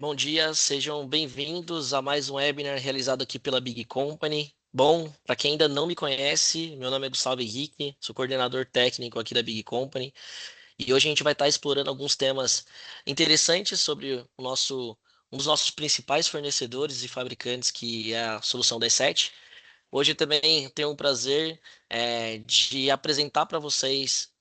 Bom dia, sejam bem-vindos a mais um webinar realizado aqui pela Big Company. Bom, para quem ainda não me conhece, meu nome é Gustavo Henrique, sou coordenador técnico aqui da Big Company e hoje a gente vai estar explorando alguns temas interessantes sobre um dos nossos principais fornecedores e fabricantes, que é a solução D7. Hoje também tenho o prazer de apresentar para vocês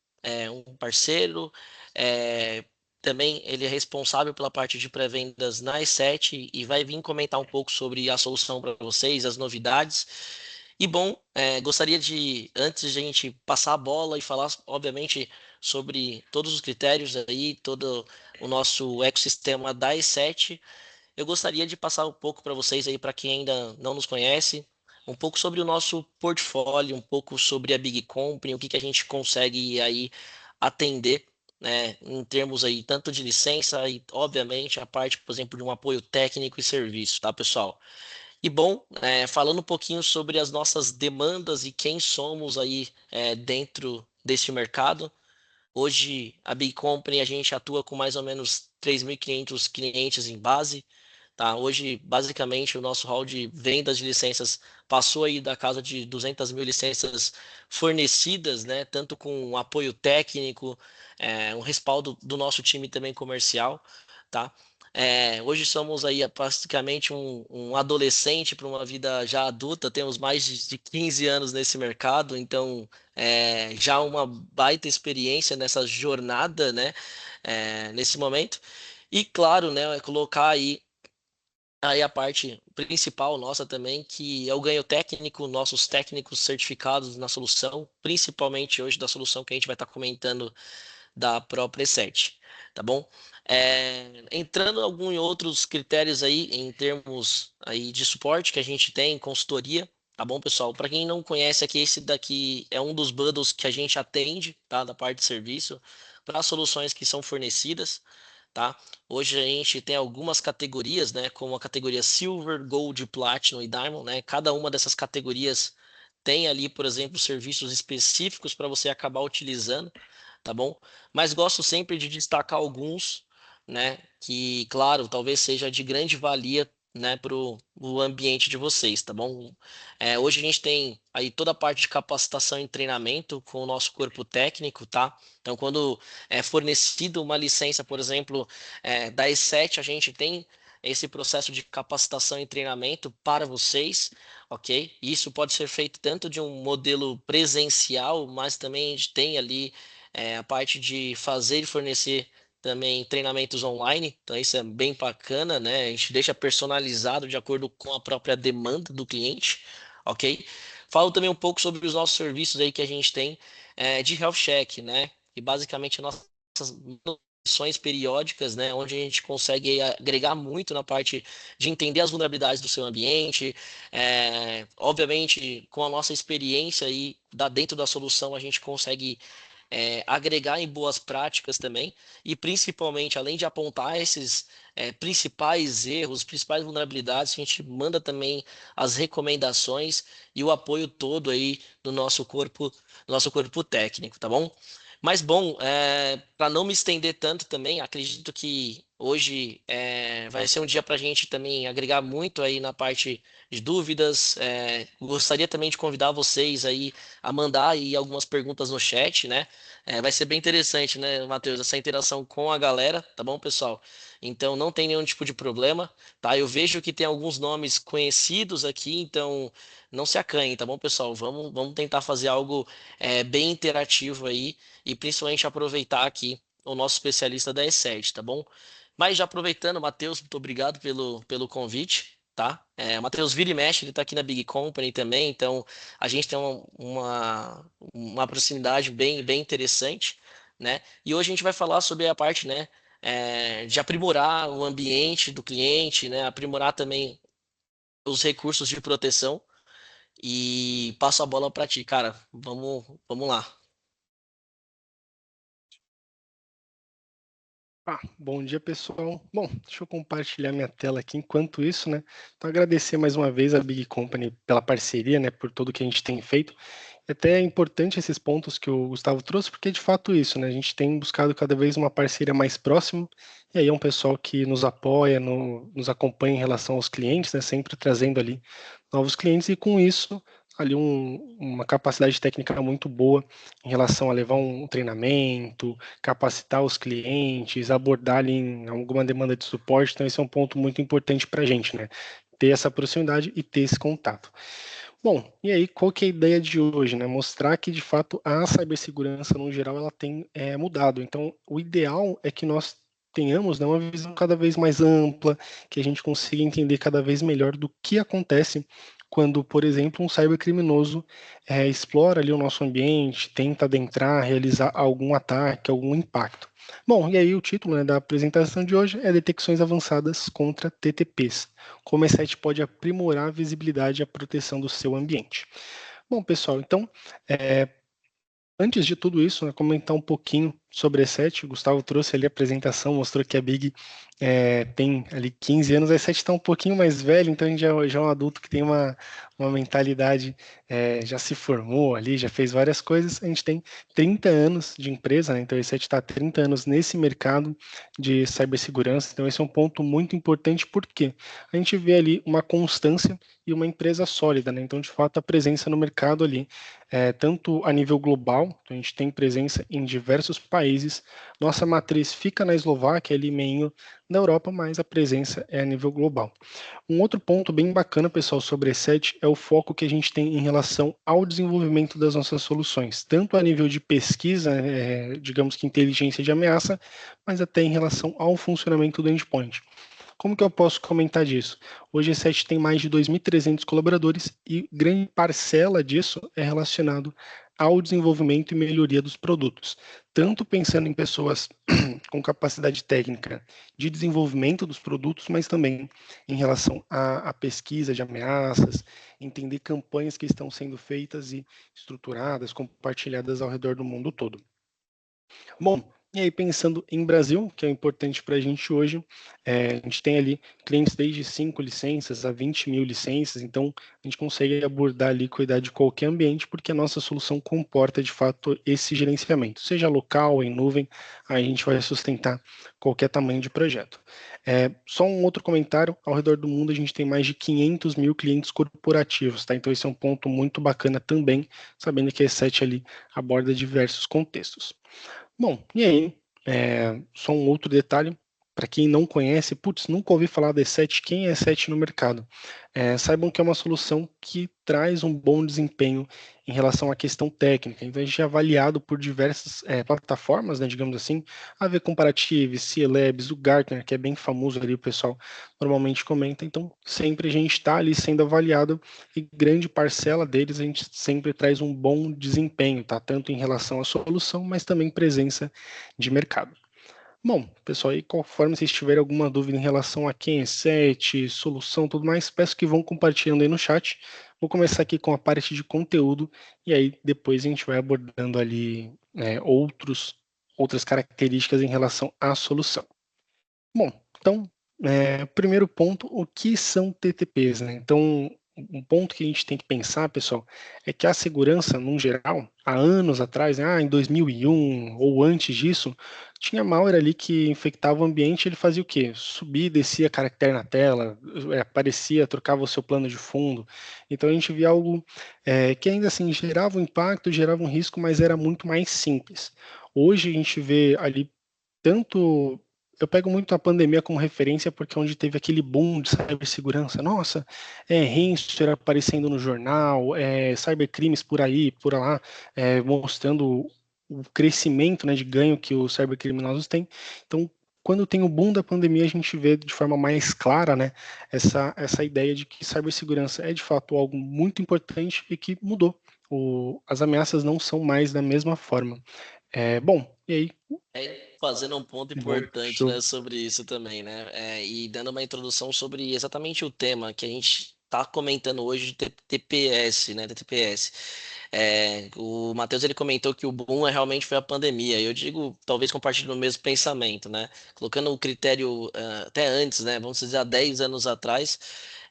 um parceiro. é, Também ele é responsável pela parte de pré-vendas na E7 e vai vir comentar um pouco sobre a solução para vocês, as novidades. E bom, gostaria de, antes de a gente passar a bola e falar, obviamente, sobre todos os critérios aí, todo o nosso ecossistema da E7, eu gostaria de passar um pouco para vocês aí, para quem ainda não nos conhece, um pouco sobre o nosso portfólio, um pouco sobre a Big Company, o que que a gente consegue aí atender, né, em termos aí tanto de licença e, obviamente, a parte, por exemplo, de um apoio técnico e serviço, tá, pessoal? E bom, falando um pouquinho sobre as nossas demandas e quem somos aí dentro desse mercado. Hoje, a Big Company, a gente atua com mais ou menos 3.500 clientes em base, tá? Hoje, basicamente, o nosso hall de vendas de licenças passou aí da casa de 200 mil licenças fornecidas, né? Tanto com apoio técnico, um respaldo do nosso time também comercial, tá? Hoje somos aí praticamente um adolescente para uma vida já adulta, temos mais de 15 anos nesse mercado, então já uma baita experiência nessa jornada, né? Nesse momento. E claro, né, é colocar aí a parte principal nossa também, que é o ganho técnico, nossos técnicos certificados na solução, principalmente hoje da solução que a gente vai estar comentando da própria E7, tá bom? Entrando em alguns outros critérios aí em termos aí de suporte que a gente tem, consultoria, tá bom, pessoal? Para quem não conhece aqui, esse daqui é um dos bundles que a gente atende, tá? Da parte de serviço, para as soluções que são fornecidas, tá? Hoje a gente tem algumas categorias, né? Como a categoria Silver, Gold, Platinum e Diamond, né? Cada uma dessas categorias tem ali, por exemplo, serviços específicos para você acabar utilizando, tá bom? Mas gosto sempre de destacar alguns, né? Que, claro, talvez seja de grande valia, né, para o ambiente de vocês, tá bom? Hoje a gente tem aí toda a parte de capacitação e treinamento com o nosso corpo técnico, tá? Então, quando é fornecido uma licença, por exemplo, da E7, a gente tem esse processo de capacitação e treinamento para vocês, ok? Isso pode ser feito tanto de um modelo presencial, mas também a gente tem ali a parte de fazer e fornecer também treinamentos online, então isso é bem bacana, né? A gente deixa personalizado de acordo com a própria demanda do cliente, ok? Falo também um pouco sobre os nossos serviços aí que a gente tem de health check, né? Que basicamente nossas manutenções periódicas, né? Onde a gente consegue agregar muito na parte de entender as vulnerabilidades do seu ambiente, obviamente com a nossa experiência aí dentro da solução a gente consegue agregar em boas práticas também, e principalmente, além de apontar esses principais erros, principais vulnerabilidades, a gente manda também as recomendações e o apoio todo aí do nosso corpo técnico, tá bom? Mas bom, para não me estender tanto também, acredito que hoje vai ser um dia para a gente também agregar muito aí na parte de dúvidas. Gostaria também de convidar vocês aí a mandar aí algumas perguntas no chat, né? Vai ser bem interessante, né, Matheus, essa interação com a galera, tá bom, pessoal? Então não tem nenhum tipo de problema, tá? Eu vejo que tem alguns nomes conhecidos aqui, então não se acanhem, tá bom, pessoal? Vamos tentar fazer algo bem interativo aí e principalmente aproveitar aqui o nosso especialista da E7, tá bom? Mas já aproveitando, Matheus, muito obrigado pelo convite. Tá? Matheus vira e mexe, ele está aqui na Big Company também, então a gente tem uma proximidade bem interessante, né? E hoje a gente vai falar sobre a parte, né, de aprimorar o ambiente do cliente, né? Aprimorar também os recursos de proteção e passo a bola para ti, cara. Vamos lá. Bom dia, pessoal. Bom, deixa eu compartilhar minha tela aqui enquanto isso, né? Então, agradecer mais uma vez a Big Company pela parceria, né? Por tudo que a gente tem feito. Até é importante esses pontos que o Gustavo trouxe, porque é de fato isso, né? A gente tem buscado cada vez uma parceria mais próxima, e aí é um pessoal que nos apoia, nos acompanha em relação aos clientes, né? Sempre trazendo ali novos clientes, e com isso, ali uma capacidade técnica muito boa em relação a levar um treinamento, capacitar os clientes, abordar ali em alguma demanda de suporte. Então, esse é um ponto muito importante para a gente, né? Ter essa proximidade e ter esse contato. Bom, e aí, qual que é a ideia de hoje, né? Mostrar que, de fato, a cibersegurança, no geral, ela tem mudado. Então, o ideal é que nós tenhamos, né, uma visão cada vez mais ampla, que a gente consiga entender cada vez melhor do que acontece quando, por exemplo, um cybercriminoso explora ali o nosso ambiente, tenta adentrar, realizar algum ataque, algum impacto. Bom, e aí o título, né, da apresentação de hoje é Detecções Avançadas contra TTPs. Como a E7 pode aprimorar a visibilidade e a proteção do seu ambiente. Bom, pessoal, então, é, antes de tudo isso, né, comentar um pouquinho sobre a E7. O Gustavo trouxe ali a apresentação, mostrou que a Big tem ali 15 anos. A E7 está um pouquinho mais velho, então a gente já é um adulto que tem uma mentalidade, já se formou ali, já fez várias coisas. A gente tem 30 anos de empresa, né, então a E7 está há 30 anos nesse mercado de cibersegurança. Então esse é um ponto muito importante, porque a gente vê ali uma constância e uma empresa sólida, né? Então, de fato, a presença no mercado ali, tanto a nível global, então a gente tem presença em diversos países. Nossa matriz fica na Eslováquia, ali meio na Europa, mas a presença é a nível global. Um outro ponto bem bacana, pessoal, sobre a E7 é o foco que a gente tem em relação ao desenvolvimento das nossas soluções, tanto a nível de pesquisa, digamos que inteligência de ameaça, mas até em relação ao funcionamento do endpoint. Como que eu posso comentar disso? Hoje a E7 tem mais de 2.300 colaboradores e grande parcela disso é relacionado ao desenvolvimento e melhoria dos produtos, tanto pensando em pessoas com capacidade técnica de desenvolvimento dos produtos, mas também em relação à pesquisa de ameaças, entender campanhas que estão sendo feitas e estruturadas, compartilhadas ao redor do mundo todo. Bom, e aí pensando em Brasil, que é importante para a gente hoje, a gente tem ali clientes desde 5 licenças a 20 mil licenças, então a gente consegue abordar ali, cuidar de qualquer ambiente, porque a nossa solução comporta de fato esse gerenciamento, seja local, em nuvem, aí a gente vai sustentar qualquer tamanho de projeto. Só um outro comentário, ao redor do mundo a gente tem mais de 500 mil clientes corporativos, tá? Então esse é um ponto muito bacana também, sabendo que a E7 ali aborda diversos contextos. Bom, e aí, só um outro detalhe, para quem não conhece, putz, nunca ouvi falar da E7, quem é E7 no mercado? Saibam que é uma solução que traz um bom desempenho em relação à questão técnica, então a gente é avaliado por diversas plataformas, né, digamos assim, a AV Comparative, C-Labs, o Gartner, que é bem famoso ali, o pessoal normalmente comenta, então sempre a gente está ali sendo avaliado e grande parcela deles a gente sempre traz um bom desempenho, tá? Tanto em relação à solução, mas também presença de mercado. Bom, pessoal, aí conforme vocês tiverem alguma dúvida em relação a quem é set, solução, tudo mais, peço que vão compartilhando aí no chat. Vou começar aqui com a parte de conteúdo e aí depois a gente vai abordando ali outras características em relação à solução. Bom, então, primeiro ponto, o que são TTPs, né? Então, um ponto que a gente tem que pensar, pessoal, é que a segurança, num geral, há anos atrás, né, em 2001 ou antes disso, tinha malware ali que infectava o ambiente, ele fazia o quê? Subia, descia caractere na tela, aparecia, trocava o seu plano de fundo. Então a gente via algo que ainda assim gerava um impacto, gerava um risco, mas era muito mais simples. Hoje a gente vê ali tanto eu pego muito a pandemia como referência porque é onde teve aquele boom de cibersegurança. Nossa, ransomware aparecendo no jornal, cybercrimes por aí, por lá, mostrando o crescimento, né, de ganho que os cybercriminosos têm. Então, quando tem o boom da pandemia, a gente vê de forma mais clara, né, essa ideia de que cibersegurança é de fato algo muito importante e que mudou. As ameaças não são mais da mesma forma. Bom, e aí, Fazendo um ponto bom, importante, show. né, sobre isso também, né? E dando uma introdução sobre exatamente o tema que a gente está comentando hoje de TPS, né? TTPS. O Matheus ele comentou que o boom realmente foi a pandemia. Eu digo, talvez compartilhando o mesmo pensamento, né? Colocando o critério até antes, né? Vamos dizer, há 10 anos atrás,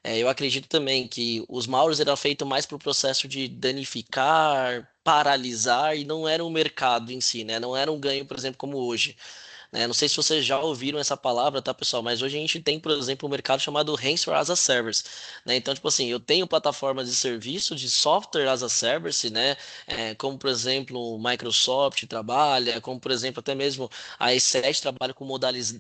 eu acredito também que os malwares eram feitos mais para o processo de danificar, paralisar, e não era o mercado em si, né? Não era um ganho, por exemplo, como hoje, né? Não sei se vocês já ouviram essa palavra, tá, pessoal? Mas hoje a gente tem, por exemplo, um mercado chamado Ransomware as a Service, né? Então, tipo assim, eu tenho plataformas de serviço de software as a service, né? Como, por exemplo, o Microsoft trabalha, como, por exemplo, até mesmo a E7 trabalha com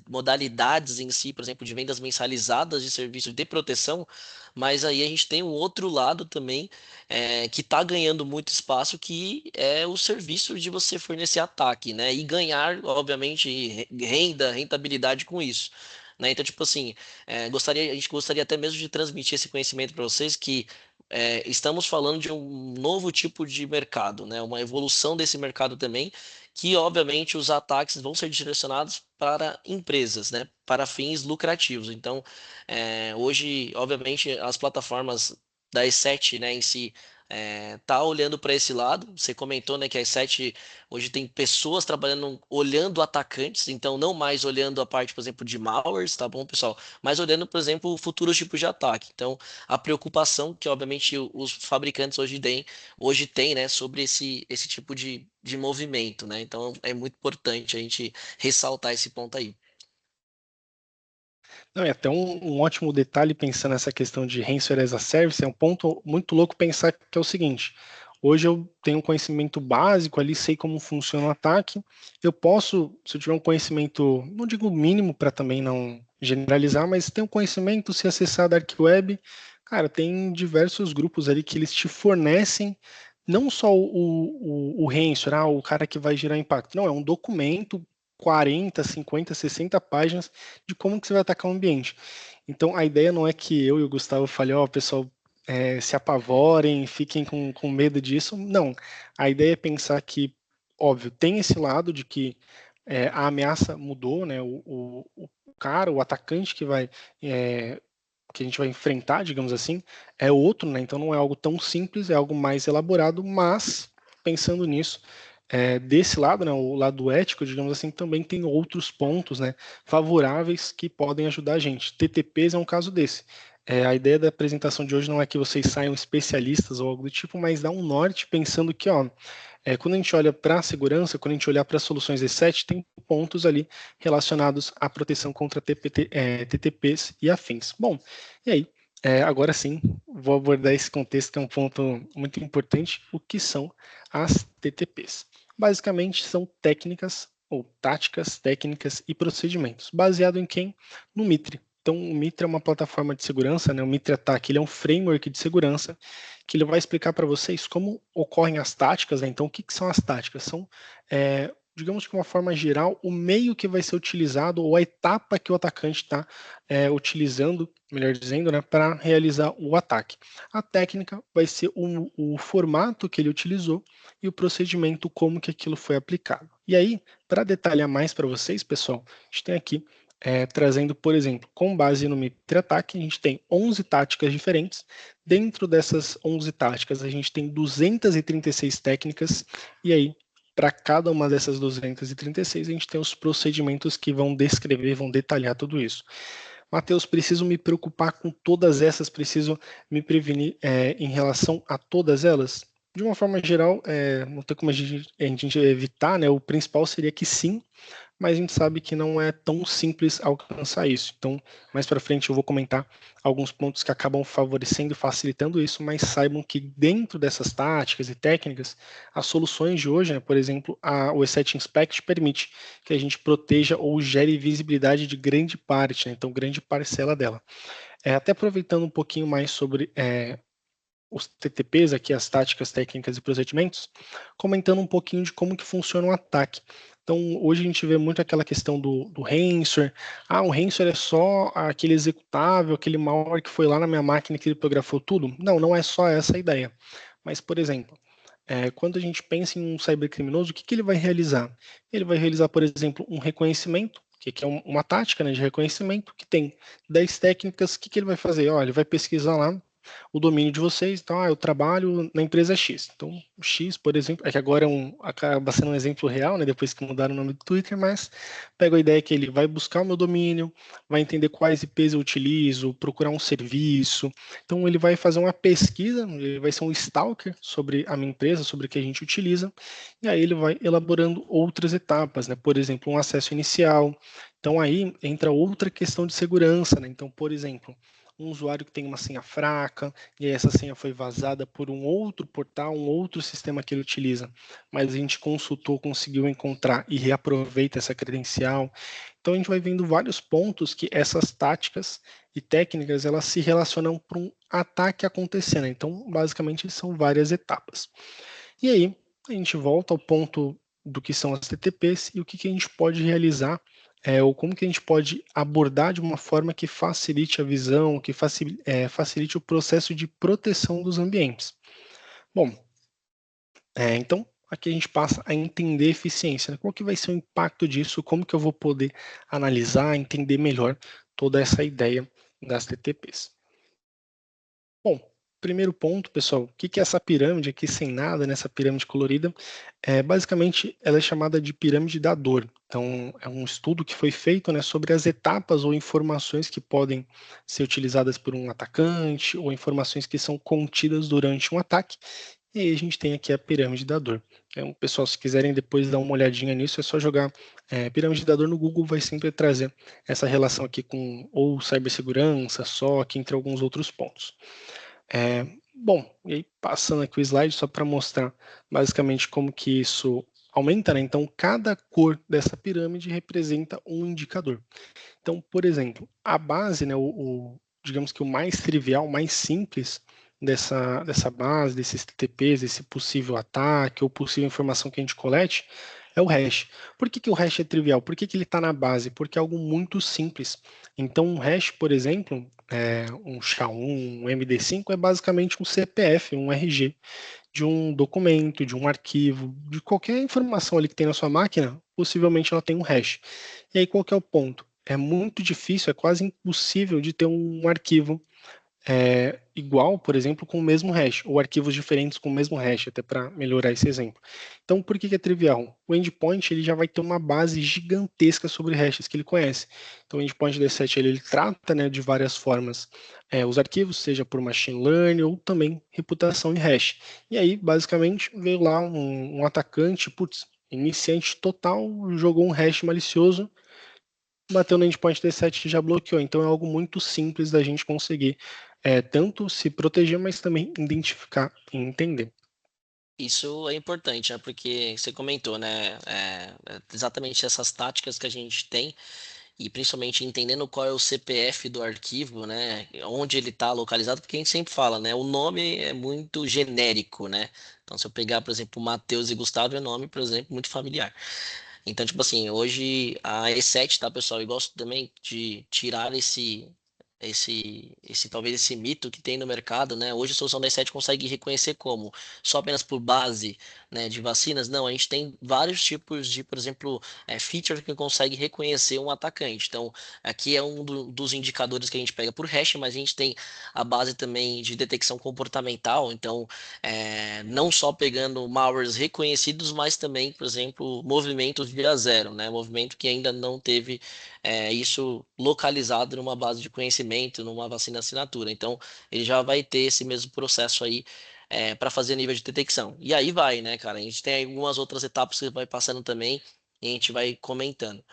modalidades em si, por exemplo, de vendas mensalizadas de serviço de proteção, mas aí a gente tem um outro lado também que está ganhando muito espaço, que é o serviço de você fornecer ataque, né? E ganhar, obviamente, rentabilidade com isso. Né? Então, tipo assim, a gente gostaria até mesmo de transmitir esse conhecimento para vocês que estamos falando de um novo tipo de mercado, né? Uma evolução desse mercado também, que obviamente os ataques vão ser direcionados para empresas, né? Para fins lucrativos. Então, hoje, obviamente, as plataformas da E7, né, em si, tá olhando para esse lado. Você comentou, né, que a E7 hoje tem pessoas trabalhando, olhando atacantes, então não mais olhando a parte, por exemplo, de malwares, tá bom, pessoal? Mas olhando, por exemplo, futuros tipos de ataque. Então, a preocupação que, obviamente, os fabricantes hoje têm, né, sobre esse tipo de movimento, né? Então, é muito importante a gente ressaltar esse ponto aí. Não, é até um ótimo detalhe pensando nessa questão de ransomware as a service, é um ponto muito louco pensar que é o seguinte: hoje eu tenho um conhecimento básico ali, sei como funciona o ataque, eu posso, se eu tiver um conhecimento, não digo mínimo para também não generalizar, mas tem um conhecimento, se acessar a Dark Web, cara, tem diversos grupos ali que eles te fornecem não só o ransomware, o cara que vai gerar impacto, não, é um documento 40, 50, 60 páginas de como que você vai atacar o ambiente. Então, a ideia não é que eu e o Gustavo falem, ó, pessoal, se apavorem, fiquem com medo disso. Não. A ideia é pensar que, óbvio, tem esse lado de que a ameaça mudou, né? O cara, o atacante que a gente vai enfrentar, digamos assim, é outro, né? Então não é algo tão simples, é algo mais elaborado, mas pensando nisso, desse lado, né, o lado ético, digamos assim, também tem outros pontos, né, favoráveis que podem ajudar a gente. TTPs é um caso desse. A ideia da apresentação de hoje não é que vocês saiam especialistas ou algo do tipo, mas dá um norte pensando que, ó, quando a gente olha para a segurança, quando a gente olhar para as soluções E7, tem pontos ali relacionados à proteção contra TTPs e afins. Bom, e aí, agora sim, vou abordar esse contexto que é um ponto muito importante, o que são as TTPs. Basicamente, são técnicas ou táticas, técnicas e procedimentos, baseado em quem? No Mitre. Então, o Mitre é uma plataforma de segurança, né? O Mitre Attack, ele é um framework de segurança que ele vai explicar para vocês como ocorrem as táticas, né? Então, o que são as táticas? São, digamos que de uma forma geral, o meio que vai ser utilizado ou a etapa que o atacante está utilizando, melhor dizendo, né, para realizar o ataque. A técnica vai ser o formato que ele utilizou e o procedimento como que aquilo foi aplicado. E aí, para detalhar mais para vocês, pessoal, a gente tem aqui trazendo, por exemplo, com base no Mitre Attack, a gente tem 11 táticas diferentes. Dentro dessas 11 táticas, a gente tem 236 técnicas, e aí, para cada uma dessas 236, a gente tem os procedimentos que vão descrever, vão detalhar tudo isso. Matheus, preciso me preocupar com todas essas, preciso me prevenir em relação a todas elas? De uma forma geral, não tem como a gente evitar, né? O principal seria que sim, mas a gente sabe que não é tão simples alcançar isso. Então, mais para frente eu vou comentar alguns pontos que acabam favorecendo e facilitando isso, mas saibam que dentro dessas táticas e técnicas, as soluções de hoje, né, por exemplo, o E7 Inspect permite que a gente proteja ou gere visibilidade de grande parte, né, então grande parcela dela. Até aproveitando um pouquinho mais sobre os TTPs, aqui as táticas, técnicas e procedimentos, comentando um pouquinho de como que funciona o ataque. Então, hoje a gente vê muito aquela questão do ransomware. O ransomware é só aquele executável, aquele malware que foi lá na minha máquina que ele criptografou tudo? Não, não é só essa a ideia. Mas, por exemplo, quando a gente pensa em um cybercriminoso, o que ele vai realizar? Ele vai realizar, por exemplo, um reconhecimento, que é uma tática, né, de reconhecimento, que tem 10 técnicas. O que ele vai fazer? Olha, ele vai pesquisar lá o domínio de vocês. Então, eu trabalho na empresa X. Então, o X, por exemplo, é que agora acaba sendo um exemplo real, né, depois que mudaram o nome do Twitter, mas pego a ideia que ele vai buscar o meu domínio, vai entender quais IPs eu utilizo, procurar um serviço. Então, ele vai fazer uma pesquisa, ele vai ser um stalker sobre a minha empresa, sobre o que a gente utiliza, e aí ele vai elaborando outras etapas, né? Por exemplo, um acesso inicial. Então, aí entra outra questão de segurança, né? Então, por exemplo, um usuário que tem uma senha fraca, e aí essa senha foi vazada por um outro portal, um outro sistema que ele utiliza, mas a gente consultou, conseguiu encontrar e reaproveita essa credencial. Então a gente vai vendo vários pontos que essas táticas e técnicas elas se relacionam para um ataque acontecendo. Então, basicamente, são várias etapas. E aí, a gente volta ao ponto do que são as TTPs e o que a gente pode realizar, ou como que a gente pode abordar de uma forma que facilite a visão, que facilite o processo de proteção dos ambientes. Bom, então aqui a gente passa a entender a eficiência, né? Qual que vai ser o impacto disso, como que eu vou poder analisar, entender melhor toda essa ideia das TTPs. Bom, primeiro ponto, pessoal, o que é essa pirâmide aqui sem nada, nessa pirâmide colorida? Basicamente, ela é chamada de pirâmide da dor. Então, é um estudo que foi feito, né, sobre as etapas ou informações que podem ser utilizadas por um atacante ou informações que são contidas durante um ataque. E aí a gente tem aqui a pirâmide da dor. Então, pessoal, se quiserem depois dar uma olhadinha nisso, é só jogar pirâmide da dor no Google, vai sempre trazer essa relação aqui com ou cibersegurança, SOC, entre alguns outros pontos. Bom, e aí passando aqui o slide só para mostrar basicamente como que isso aumenta, né? Então, cada cor dessa pirâmide representa um indicador. Então, por exemplo, a base, né, digamos que o mais trivial, o mais simples dessa base, desses TTPs, desse possível ataque ou possível informação que a gente colete, é o hash. Por que o hash é trivial? Por que ele está na base? Porque é algo muito simples. Então, um hash, por exemplo, um SHA-1, um MD5, é basicamente um CPF, um RG de um documento, de um arquivo, de qualquer informação ali que tem na sua máquina, possivelmente ela tem um hash. E aí, qual que é o ponto? É muito difícil, é quase impossível de ter um arquivo igual, por exemplo, com o mesmo hash, ou arquivos diferentes com o mesmo hash, até para melhorar esse exemplo. Então, por que é trivial? O endpoint ele já vai ter uma base gigantesca sobre hashes que ele conhece. Então, o endpoint D7 ele trata, né, de várias formas os arquivos, seja por machine learning ou também reputação e hash. E aí, basicamente, veio lá um atacante, putz, iniciante total, jogou um hash malicioso, bateu no endpoint D7 e já bloqueou. Então é algo muito simples da gente conseguir tanto se proteger, mas também identificar e entender. Isso é importante, né? Porque você comentou, né? Exatamente essas táticas que a gente tem e principalmente entendendo qual é o CPF do arquivo, né? Onde ele está localizado, porque a gente sempre fala, né? O nome é muito genérico, né? Então, se eu pegar, por exemplo, Matheus e Gustavo, é nome, por exemplo, muito familiar. Então, tipo assim, hoje a E7, tá, pessoal? Eu gosto também de tirar talvez esse mito que tem no mercado, né? Hoje a solução da E7 consegue reconhecer como? Só apenas por base, né, de vacinas? Não, a gente tem vários tipos de, por exemplo, feature que consegue reconhecer um atacante. Então, aqui é um dos indicadores que a gente pega por hash, mas a gente tem a base também de detecção comportamental. Então, não só pegando malwares reconhecidos, mas também, por exemplo, movimentos via zero, né? Movimento que ainda não teve isso localizado numa base de conhecimento, numa vacina assinatura. Então, ele já vai ter esse mesmo processo aí para fazer nível de detecção. E aí vai, né, cara? A gente tem algumas outras etapas que vai passando também e a gente vai comentando.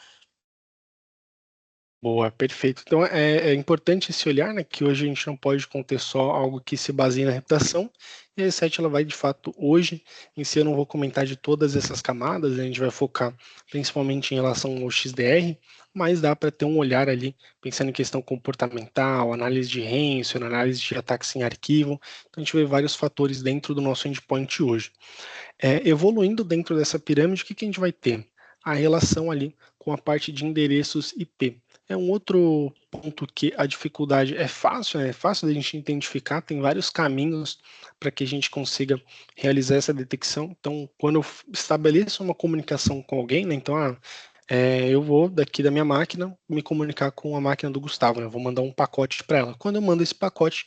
Boa, perfeito. Então é importante esse olhar, né, que hoje a gente não pode conter só algo que se baseia na reputação, e a E7 ela vai de fato hoje, em si eu não vou comentar de todas essas camadas, né, a gente vai focar principalmente em relação ao XDR, mas dá para ter um olhar ali, pensando em questão comportamental, análise de ransom, análise de ataques em arquivo, então a gente vê vários fatores dentro do nosso endpoint hoje. Evoluindo dentro dessa pirâmide, o que a gente vai ter? A relação ali com a parte de endereços IP. É um outro ponto que a dificuldade é fácil, né? É fácil da gente identificar, tem vários caminhos para que a gente consiga realizar essa detecção. Então, quando eu estabeleço uma comunicação com alguém, né? Então, eu vou daqui da minha máquina me comunicar com a máquina do Gustavo, né? Eu vou mandar um pacote para ela. Quando eu mando esse pacote,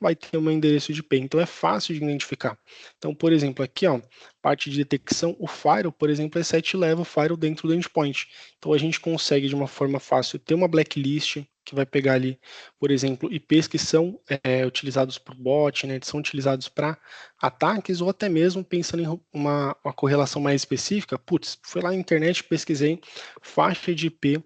vai ter o meu endereço de IP. Então é fácil de identificar. Então, por exemplo, aqui, ó, parte de detecção, o firewall, por exemplo, é 7 level firewall dentro do endpoint. Então a gente consegue de uma forma fácil ter uma blacklist que vai pegar ali, por exemplo, IPs que são utilizados por bot, né, que são utilizados para ataques, ou até mesmo pensando em uma correlação mais específica, putz, fui lá na internet, pesquisei faixa de IP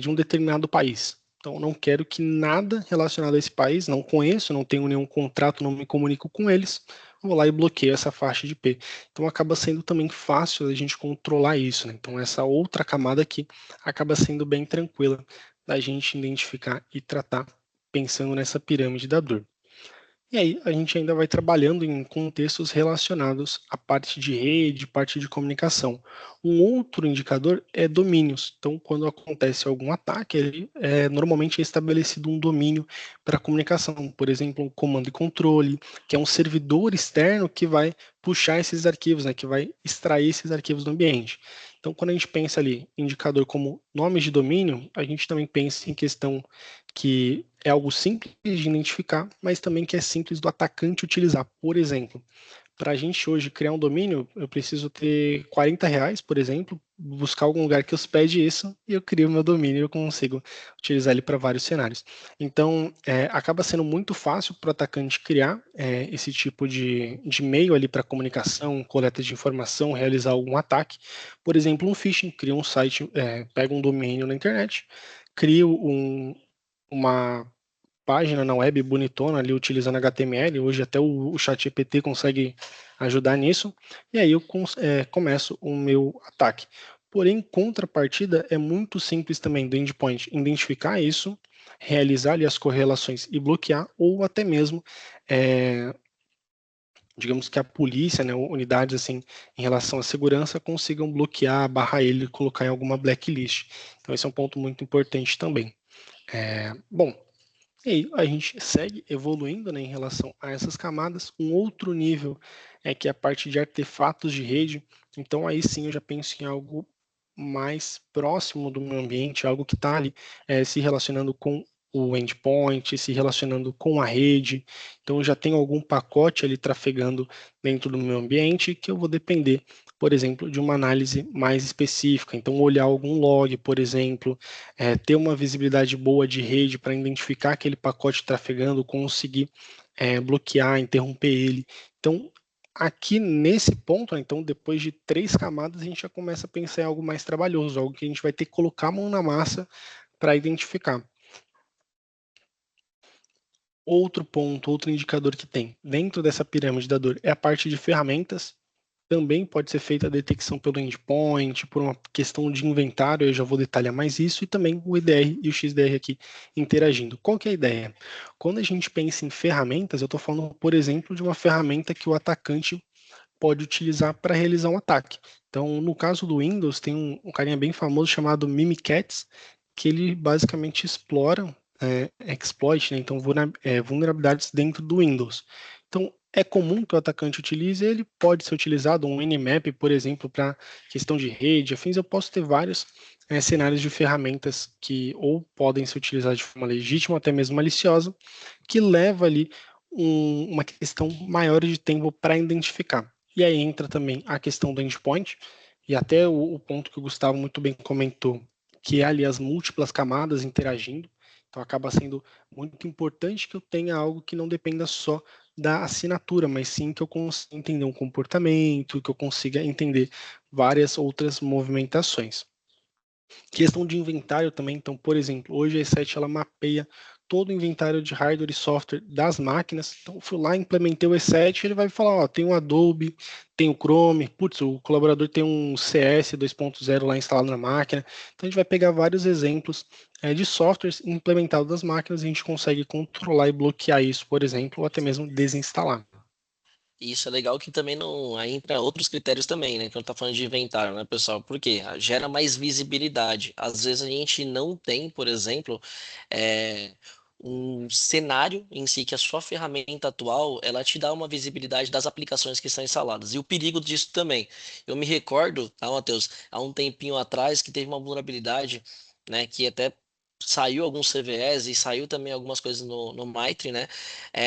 de um determinado país. Então, não quero que nada relacionado a esse país, não conheço, não tenho nenhum contrato, não me comunico com eles, vou lá e bloqueio essa faixa de IP. Então, acaba sendo também fácil a gente controlar isso, né? Então, essa outra camada aqui acaba sendo bem tranquila da gente identificar e tratar pensando nessa pirâmide da dor. E aí a gente ainda vai trabalhando em contextos relacionados à parte de rede, parte de comunicação. Um outro indicador é domínios. Então, quando acontece algum ataque, normalmente é estabelecido um domínio para comunicação, por exemplo, um comando e controle, que é um servidor externo que vai puxar esses arquivos, né, que vai extrair esses arquivos do ambiente. Então, quando a gente pensa ali indicador como nomes de domínio, a gente também pensa em questão que é algo simples de identificar, mas também que é simples do atacante utilizar. Por exemplo, para a gente hoje criar um domínio, eu preciso ter R$ 40, por exemplo, buscar algum lugar que hospede isso e eu crio o meu domínio e eu consigo utilizar ele para vários cenários. Então, acaba sendo muito fácil para o atacante criar esse tipo de meio ali para comunicação, coleta de informação, realizar algum ataque. Por exemplo, um phishing, cria um site, pega um domínio na internet, cria uma página na web bonitona ali utilizando HTML, hoje até o ChatGPT consegue ajudar nisso, e aí eu começo o meu ataque. Porém, em contrapartida, é muito simples também do endpoint identificar isso, realizar ali as correlações e bloquear, ou até mesmo, digamos que a polícia, né, unidades assim, em relação à segurança, consigam bloquear, barrar ele, colocar em alguma blacklist. Então, esse é um ponto muito importante também. Bom, e aí a gente segue evoluindo, né, em relação a essas camadas. Um outro nível é que é a parte de artefatos de rede. Então aí sim eu já penso em algo mais próximo do meu ambiente, algo que está ali se relacionando com o endpoint, se relacionando com a rede. Então eu já tenho algum pacote ali trafegando dentro do meu ambiente que eu vou depender, por exemplo, de uma análise mais específica. Então olhar algum log, por exemplo, ter uma visibilidade boa de rede para identificar aquele pacote trafegando, conseguir bloquear, interromper ele. Então, aqui nesse ponto, né, então, depois de 3 camadas, a gente já começa a pensar em algo mais trabalhoso, algo que a gente vai ter que colocar a mão na massa para identificar. Outro ponto, outro indicador que tem dentro dessa pirâmide da dor é a parte de ferramentas. Também pode ser feita a detecção pelo endpoint, por uma questão de inventário, eu já vou detalhar mais isso, e também o EDR e o XDR aqui interagindo. Qual que é a ideia? Quando a gente pensa em ferramentas, eu estou falando, por exemplo, de uma ferramenta que o atacante pode utilizar para realizar um ataque. Então, no caso do Windows, tem um carinha bem famoso chamado Mimikatz, que ele basicamente explora exploit, né? Então vulnerabilidades dentro do Windows. Então, é comum que o atacante utilize, ele pode ser utilizado, um Nmap, por exemplo, para questão de rede, afins, eu posso ter vários cenários de ferramentas que ou podem ser utilizadas de forma legítima, ou até mesmo maliciosa, que leva ali uma questão maior de tempo para identificar. E aí entra também a questão do endpoint, e até o ponto que o Gustavo muito bem comentou, que é ali as múltiplas camadas interagindo. Então acaba sendo muito importante que eu tenha algo que não dependa só da assinatura, mas sim que eu consiga entender um comportamento, que eu consiga entender várias outras movimentações. Questão de inventário também, então, por exemplo, hoje a E7 ela mapeia todo o inventário de hardware e software das máquinas. Então, fui lá, implementei o E7, ele vai falar, ó, tem o Adobe, tem o Chrome, putz, o colaborador tem um CS 2.0 lá instalado na máquina. Então, a gente vai pegar vários exemplos de softwares implementados nas máquinas e a gente consegue controlar e bloquear isso, por exemplo, ou até mesmo desinstalar. E isso é legal que também não. Aí entra outros critérios também, né? Quando tá falando de inventário, né, pessoal? Por quê? Gera mais visibilidade. Às vezes a gente não tem, por exemplo, é, um cenário em si que a sua ferramenta atual ela te dá uma visibilidade das aplicações que são instaladas. E o perigo disso também. Eu me recordo, tá, Matheus, há um tempinho atrás que teve uma vulnerabilidade, né? Que até saiu alguns CVEs e saiu também algumas coisas no Mitre, né,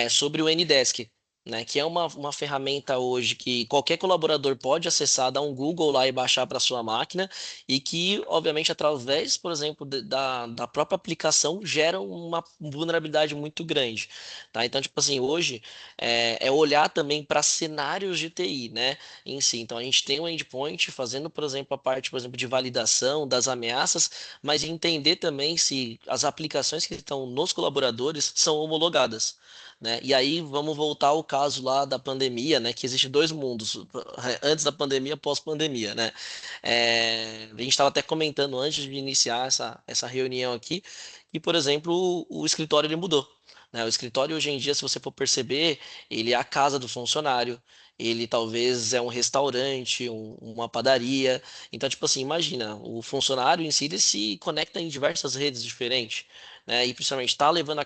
sobre o Ndesk, né, que é uma ferramenta hoje que qualquer colaborador pode acessar, dar um Google lá e baixar para sua máquina, e que, obviamente, através, por exemplo, da própria aplicação, gera uma vulnerabilidade muito grande, tá? Então, tipo assim, hoje é olhar também para cenários de TI, né, em si. Então, a gente tem o endpoint fazendo, por exemplo, a parte, por exemplo, de validação das ameaças, mas entender também se as aplicações que estão nos colaboradores são homologadas, né? E aí vamos voltar ao caso lá da pandemia, né? Que existe dois mundos, antes da pandemia, pós-pandemia, né? A gente estava até comentando antes de iniciar essa reunião aqui, que, por exemplo, o escritório ele mudou. Né? O escritório hoje em dia, se você for perceber, ele é a casa do funcionário, ele talvez é um restaurante, uma padaria. Então, tipo assim, imagina, o funcionário em si ele se conecta em diversas redes diferentes, né? E principalmente está levando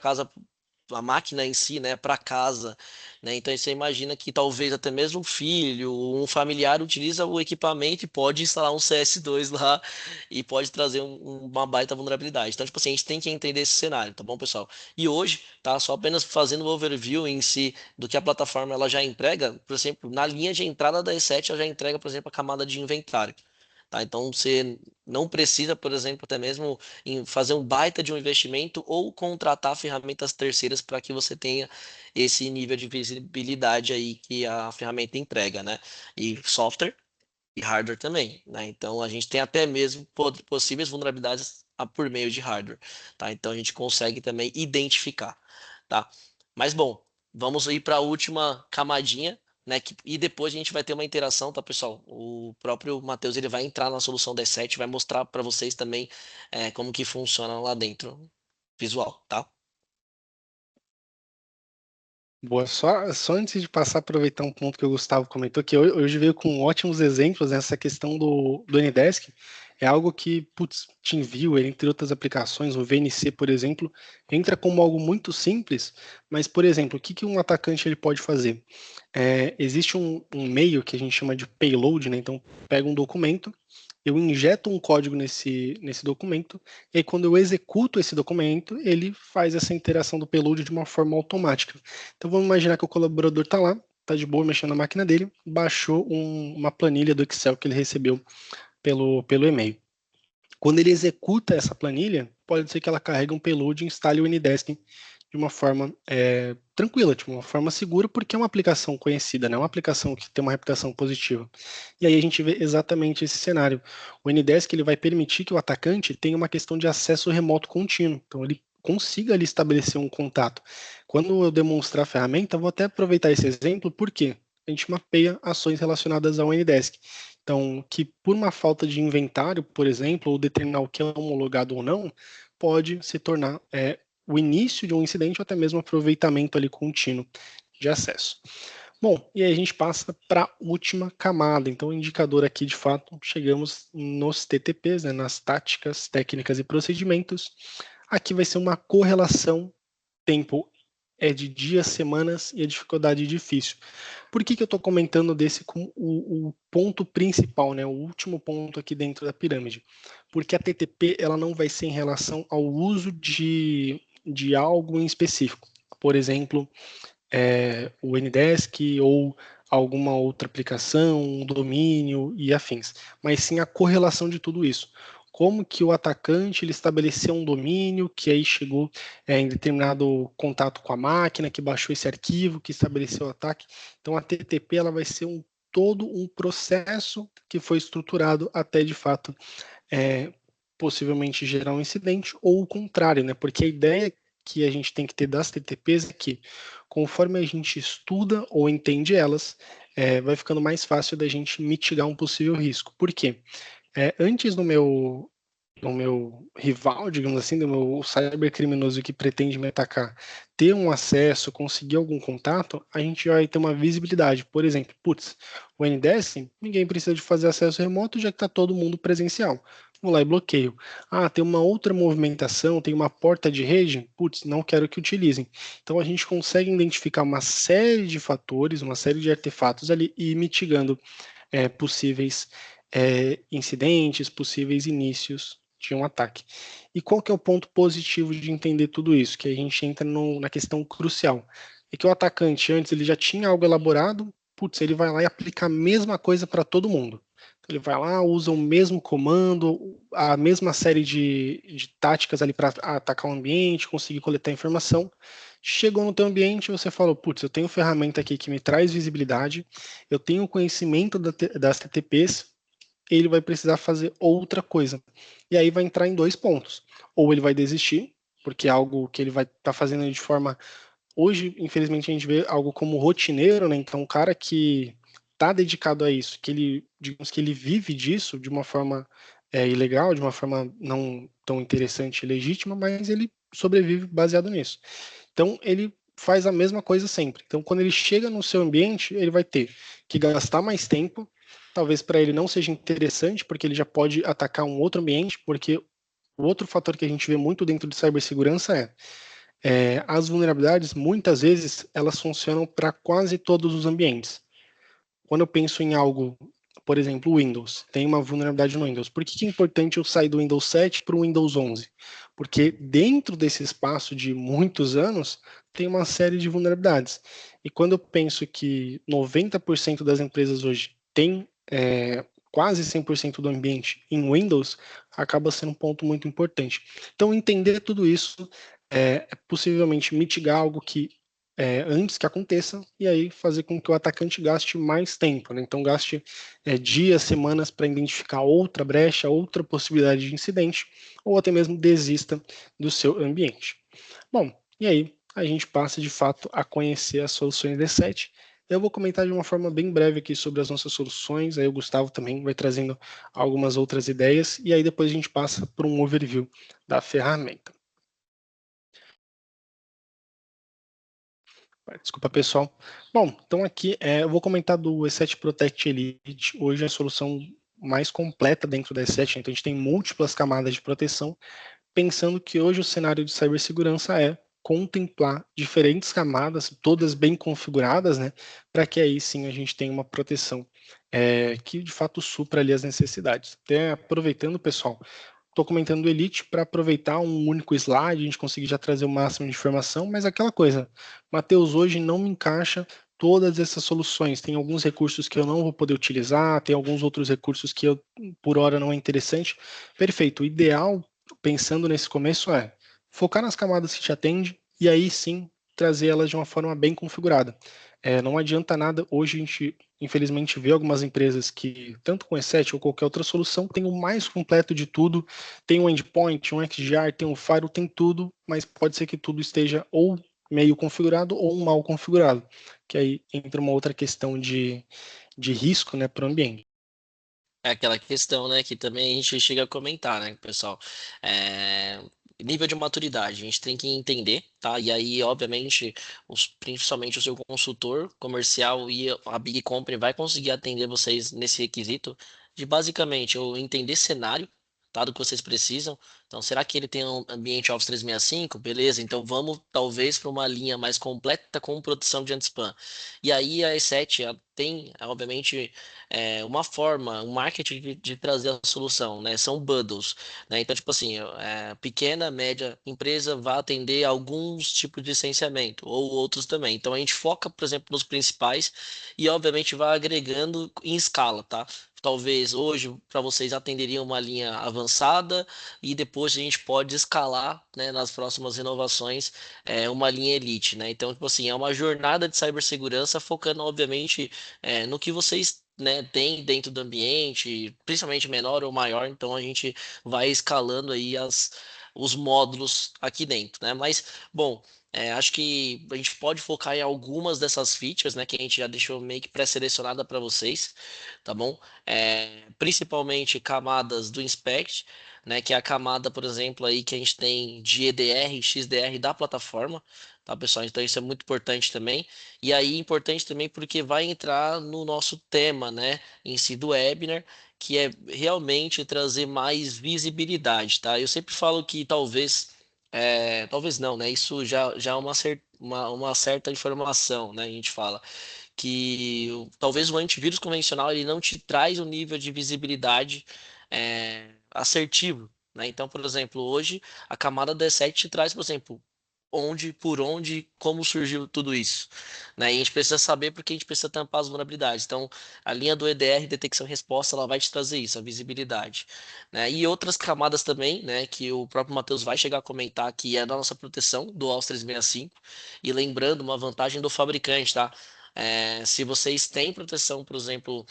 a máquina em si, né, para casa, né? Então você imagina que talvez até mesmo um filho, um familiar utiliza o equipamento e pode instalar um CS2 lá e pode trazer uma baita vulnerabilidade. Então, tipo assim, a gente tem que entender esse cenário, tá bom, pessoal? E hoje, tá, só apenas fazendo o overview em si do que a plataforma ela já entrega, por exemplo, na linha de entrada da E7 ela já entrega, por exemplo, a camada de inventário. Tá? Então você não precisa, por exemplo, até mesmo fazer um baita de um investimento ou contratar ferramentas terceiras para que você tenha esse nível de visibilidade aí que a ferramenta entrega, né? E software e hardware também, né? Então a gente tem até mesmo possíveis vulnerabilidades por meio de hardware, tá? Então a gente consegue também identificar, tá? Mas bom, vamos ir para a última camadinha, né? E depois a gente vai ter uma interação, tá, pessoal? O próprio Matheus ele vai entrar na solução D7, vai mostrar para vocês também como que funciona lá dentro, visual, tá? Boa, só antes de passar, aproveitar um ponto que o Gustavo comentou, que hoje veio com ótimos exemplos nessa questão do Ndesk, é algo que, putz, TeamViewer, entre outras aplicações, o VNC, por exemplo, entra como algo muito simples, mas, por exemplo, o que, que um atacante ele pode fazer? Existe um meio que a gente chama de payload, né? Então, pega um documento, eu injeto um código nesse documento, e aí quando eu executo esse documento, ele faz essa interação do payload de uma forma automática. Então vamos imaginar que o colaborador está lá, está de boa mexendo na máquina dele, baixou uma planilha do Excel que ele recebeu pelo e-mail. Quando ele executa essa planilha, pode ser que ela carregue um payload e instale o Ndesk de uma forma tranquila, de uma forma segura, porque é uma aplicação conhecida, né? Uma aplicação que tem uma reputação positiva. E aí a gente vê exatamente esse cenário. O Ndesk ele vai permitir que o atacante tenha uma questão de acesso remoto contínuo. Então ele consiga ali estabelecer um contato. Quando eu demonstrar a ferramenta, eu vou até aproveitar esse exemplo, porque a gente mapeia ações relacionadas ao Ndesk. Então, que por uma falta de inventário, por exemplo, ou determinar o que é homologado ou não, pode se tornar o início de um incidente ou até mesmo aproveitamento ali contínuo de acesso. Bom, e aí a gente passa para a última camada. Então, o indicador aqui, de fato, chegamos nos TTPs, né, nas táticas, técnicas e procedimentos. Aqui vai ser uma correlação tempo de dias, semanas e a dificuldade difícil. Por que eu estou comentando desse como o ponto principal, né, o último ponto aqui dentro da pirâmide? Porque a TTP ela não vai ser em relação ao uso de algo em específico. Por exemplo, o Ndesk ou alguma outra aplicação, um domínio e afins, mas sim a correlação de tudo isso. Como que o atacante ele estabeleceu um domínio, que aí chegou em determinado contato com a máquina, que baixou esse arquivo, que estabeleceu o ataque. Então a TTP ela vai ser todo um processo que foi estruturado até de fato é, possivelmente gerar um incidente, ou o contrário, né? Porque a ideia que a gente tem que ter das TTPs é que, conforme a gente estuda ou entende elas, vai ficando mais fácil da gente mitigar um possível risco. Por quê? Antes do meu rival, digamos assim, do meu cybercriminoso que pretende me atacar, ter um acesso, conseguir algum contato, a gente vai ter uma visibilidade. Por exemplo, putz, o NDS, ninguém precisa de fazer acesso remoto, já que está todo mundo presencial. Vou lá e bloqueio. Ah, tem uma outra movimentação, tem uma porta de rede, putz, não quero que utilizem. Então a gente consegue identificar uma série de fatores, uma série de artefatos ali e ir mitigando possíveis incidentes, possíveis inícios de um ataque. E qual que é o ponto positivo de entender tudo isso? Que a gente entra na questão crucial. É que o atacante antes ele já tinha algo elaborado, putz, ele vai lá e aplica a mesma coisa para todo mundo. Ele vai lá, usa o mesmo comando, a mesma série de táticas ali para atacar o ambiente, conseguir coletar informação. Chegou no teu ambiente, você falou, putz, eu tenho ferramenta aqui que me traz visibilidade, eu tenho conhecimento das TTPs, ele vai precisar fazer outra coisa. E aí vai entrar em dois pontos. Ou ele vai desistir, porque é algo que ele vai estar fazendo de forma. Hoje, infelizmente, a gente vê algo como rotineiro, né? Então, um cara que está dedicado a isso, que ele, digamos que ele vive disso de uma forma ilegal, de uma forma não tão interessante e legítima, mas ele sobrevive baseado nisso. Então, ele faz a mesma coisa sempre. Então, quando ele chega no seu ambiente, ele vai ter que gastar mais tempo. Talvez para ele não seja interessante, porque ele já pode atacar um outro ambiente, porque o outro fator que a gente vê muito dentro de cibersegurança as vulnerabilidades, muitas vezes, elas funcionam para quase todos os ambientes. Quando eu penso em algo, por exemplo, o Windows, tem uma vulnerabilidade no Windows. Por que é importante eu sair do Windows 7 para o Windows 11? Porque dentro desse espaço de muitos anos, tem uma série de vulnerabilidades. E quando eu penso que 90% das empresas hoje tem quase 100% do ambiente em Windows, acaba sendo um ponto muito importante. Então, entender tudo isso possivelmente mitigar algo que antes que aconteça, e aí fazer com que o atacante gaste mais tempo, né? Então gaste dias, semanas para identificar outra brecha, outra possibilidade de incidente, ou até mesmo desista do seu ambiente. Bom, e aí a gente passa de fato a conhecer as soluções D7. Eu vou comentar de uma forma bem breve aqui sobre as nossas soluções, aí o Gustavo também vai trazendo algumas outras ideias, e aí depois a gente passa por um overview da ferramenta. Desculpa, pessoal. Bom, então aqui eu vou comentar do E7 Protect Elite. Hoje é a solução mais completa dentro da E7, então a gente tem múltiplas camadas de proteção, pensando que hoje o cenário de cibersegurança é contemplar diferentes camadas, todas bem configuradas, né, para que aí sim a gente tenha uma proteção que de fato supra ali as necessidades. Até aproveitando, pessoal, estou comentando o Elite para aproveitar um único slide, a gente conseguir já trazer o máximo de informação, mas aquela coisa, Matheus, hoje não me encaixa todas essas soluções. Tem alguns recursos que eu não vou poder utilizar, tem alguns outros recursos que eu, por hora não é interessante. Perfeito. O ideal, pensando nesse começo, é focar nas camadas que te atende e aí sim trazer elas de uma forma bem configurada. Não adianta nada, hoje a gente infelizmente vê algumas empresas que, tanto com E7 ou qualquer outra solução, tem o mais completo de tudo, tem um endpoint, um XDR, tem um firewall, tem tudo, mas pode ser que tudo esteja ou meio configurado ou mal configurado, que aí entra uma outra questão de risco, né, para o ambiente. É aquela questão, né, que também a gente chega a comentar, né, pessoal? É, nível de maturidade, a gente tem que entender, tá? E aí, obviamente, principalmente o seu consultor comercial e a Big Company vai conseguir atender vocês nesse requisito de basicamente eu entender cenário, tá, do que vocês precisam. Então, será que ele tem um ambiente Office 365? Beleza, então vamos talvez para uma linha mais completa com proteção de anti-spam. E aí a E7 ela tem, obviamente, uma forma, um marketing de trazer a solução, né? São bundles, né? Então, tipo assim, pequena, média empresa vai atender alguns tipos de licenciamento, ou outros também. Então, a gente foca, por exemplo, nos principais e, obviamente, vai agregando em escala, tá? Talvez hoje para vocês atenderiam uma linha avançada e depois a gente pode escalar, né, nas próximas renovações, uma linha elite, né? Então, tipo assim, é uma jornada de cibersegurança focando, obviamente, no que vocês, né, têm dentro do ambiente, principalmente menor ou maior, então a gente vai escalando aí os módulos aqui dentro, né? Mas, bom, acho que a gente pode focar em algumas dessas features, né, que a gente já deixou meio que pré-selecionada para vocês, tá bom? Principalmente camadas do Inspect, né, que é a camada, por exemplo, aí que a gente tem de EDR, XDR da plataforma, tá, pessoal? Então isso é muito importante também. E aí, importante também porque vai entrar no nosso tema, né, em si do webinar, que é realmente trazer mais visibilidade, tá? Eu sempre falo que talvez não, né? Isso já é uma certa informação, né? A gente fala que talvez o antivírus convencional ele não te traz um nível de visibilidade assertivo, né? Então, por exemplo, hoje a camada D7 te traz, por exemplo, por onde, como surgiu tudo isso, né? E a gente precisa saber porque a gente precisa tampar as vulnerabilidades. Então, a linha do EDR, detecção e resposta, ela vai te trazer isso, a visibilidade, né? E outras camadas também, né? Que o próprio Matheus vai chegar a comentar, que é da nossa proteção do AWS 365. E lembrando, uma vantagem do fabricante, tá? Se vocês têm proteção, por exemplo,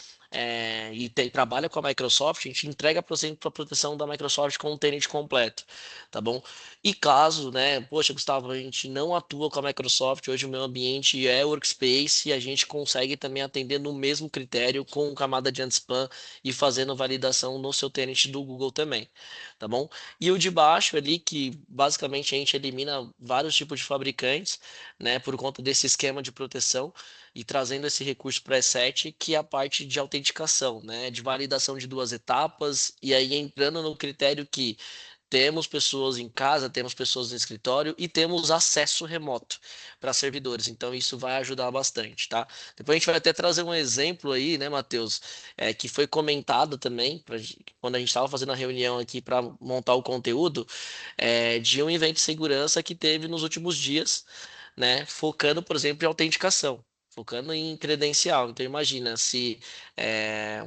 trabalha com a Microsoft, a gente entrega, por exemplo, a proteção da Microsoft com um tenant completo, tá bom? E caso, né, poxa, Gustavo, a gente não atua com a Microsoft, hoje o meu ambiente é Workspace e a gente consegue também atender no mesmo critério com camada de anti-spam e fazendo validação no seu tenant do Google também, tá bom? E o de baixo ali, que basicamente a gente elimina vários tipos de fabricantes, né, por conta desse esquema de proteção e trazendo esse recurso para E7, que é a parte de autenticação, né, de validação de duas etapas e aí entrando no critério que temos pessoas em casa, temos pessoas no escritório e temos acesso remoto para servidores. Então isso vai ajudar bastante, tá? Depois a gente vai até trazer um exemplo aí, né, Matheus, que foi comentado também quando a gente estava fazendo a reunião aqui para montar o conteúdo, de um evento de segurança que teve nos últimos dias, né, focando, por exemplo, em autenticação. Focando em credencial. Então, imagina se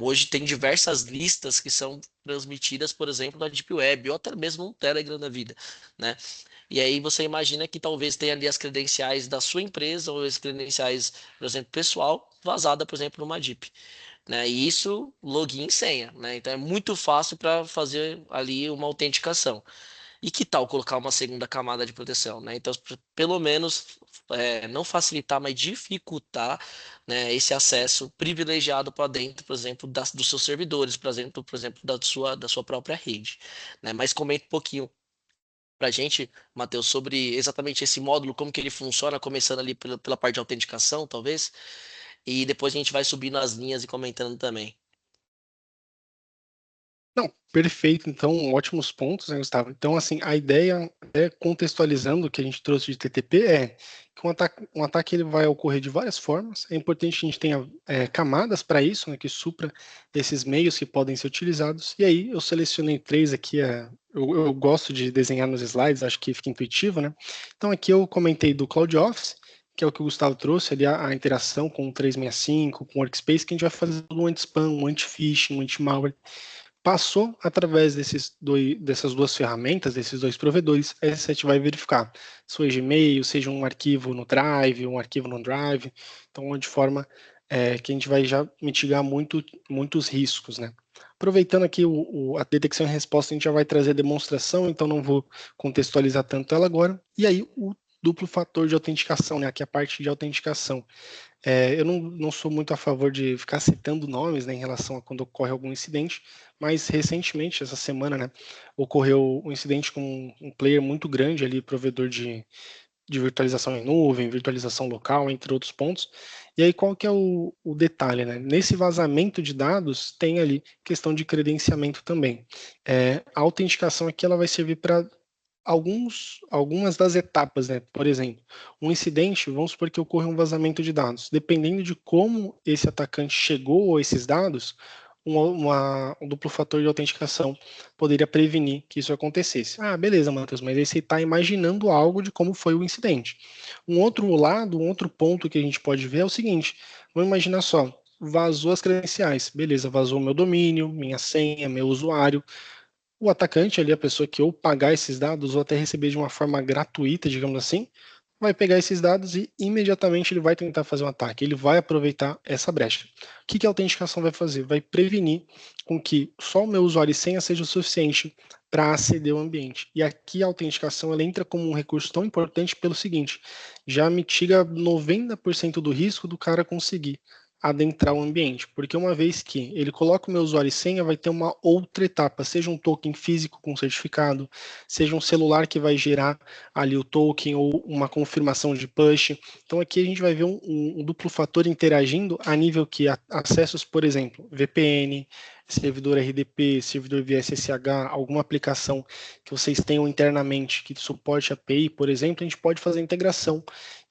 hoje tem diversas listas que são transmitidas, por exemplo, na Deep Web, ou até mesmo no Telegram da vida, né? E aí você imagina que talvez tenha ali as credenciais da sua empresa, ou as credenciais, por exemplo, pessoal, vazada, por exemplo, numa Deep, né? E isso, login e senha, né? Então é muito fácil para fazer ali uma autenticação. E que tal colocar uma segunda camada de proteção, né? Então, pelo menos, não facilitar, mas dificultar, né, esse acesso privilegiado para dentro, por exemplo, dos seus servidores, por exemplo, da sua própria rede, né? Mas comenta um pouquinho para a gente, Matheus, sobre exatamente esse módulo, como que ele funciona, começando ali pela parte de autenticação, talvez, e depois a gente vai subindo as linhas e comentando também. Não, perfeito. Então, ótimos pontos, né, Gustavo? Então, assim, a ideia é, contextualizando o que a gente trouxe de TTP, é que um ataque ele vai ocorrer de várias formas. É importante que a gente tenha camadas para isso, né, que supra esses meios que podem ser utilizados. E aí, eu selecionei três aqui. Eu gosto de desenhar nos slides, acho que fica intuitivo, né? Então, aqui eu comentei do Cloud Office, que é o que o Gustavo trouxe ali, a interação com o 365, com o Workspace, que a gente vai fazer um anti-spam, um anti-phishing, um anti-malware. Passou através dessas duas ferramentas, desses dois provedores, a S7 vai verificar se o Gmail, seja um arquivo no Drive, um arquivo no Drive, então de forma que a gente vai já mitigar muitos riscos, né? Aproveitando aqui a detecção e resposta, a gente já vai trazer a demonstração, então não vou contextualizar tanto ela agora. E aí o duplo fator de autenticação, né? Aqui a parte de autenticação. Eu não sou muito a favor de ficar citando nomes, né, em relação a quando ocorre algum incidente, mas recentemente, essa semana, né, ocorreu um incidente com um player muito grande ali, provedor de virtualização em nuvem, virtualização local, entre outros pontos. E aí, qual que é o detalhe, né? Nesse vazamento de dados, tem ali questão de credenciamento também. A autenticação aqui ela vai servir para algumas das etapas, né? Por exemplo, um incidente, vamos supor que ocorra um vazamento de dados. Dependendo de como esse atacante chegou a esses dados, um duplo fator de autenticação poderia prevenir que isso acontecesse. Ah, beleza, Matheus, mas aí você está imaginando algo de como foi o incidente. Um outro lado, um outro ponto que a gente pode ver é o seguinte: vamos imaginar só, vazou as credenciais, beleza, vazou meu domínio, minha senha, meu usuário. O atacante ali, a pessoa que ou pagar esses dados ou até receber de uma forma gratuita, digamos assim, vai pegar esses dados e imediatamente ele vai tentar fazer um ataque. Ele vai aproveitar essa brecha. O que a autenticação vai fazer? Vai prevenir com que só o meu usuário e senha seja o suficiente para aceder ao ambiente. E aqui a autenticação ela entra como um recurso tão importante pelo seguinte: já mitiga 90% do risco do cara conseguir adentrar o ambiente, porque uma vez que ele coloca o meu usuário e senha, vai ter uma outra etapa, seja um token físico com certificado, seja um celular que vai gerar ali o token ou uma confirmação de push. Então aqui a gente vai ver um duplo fator interagindo a nível que acessos, por exemplo, VPN, servidor RDP, servidor via SSH, alguma aplicação que vocês tenham internamente que suporte API, por exemplo, a gente pode fazer a integração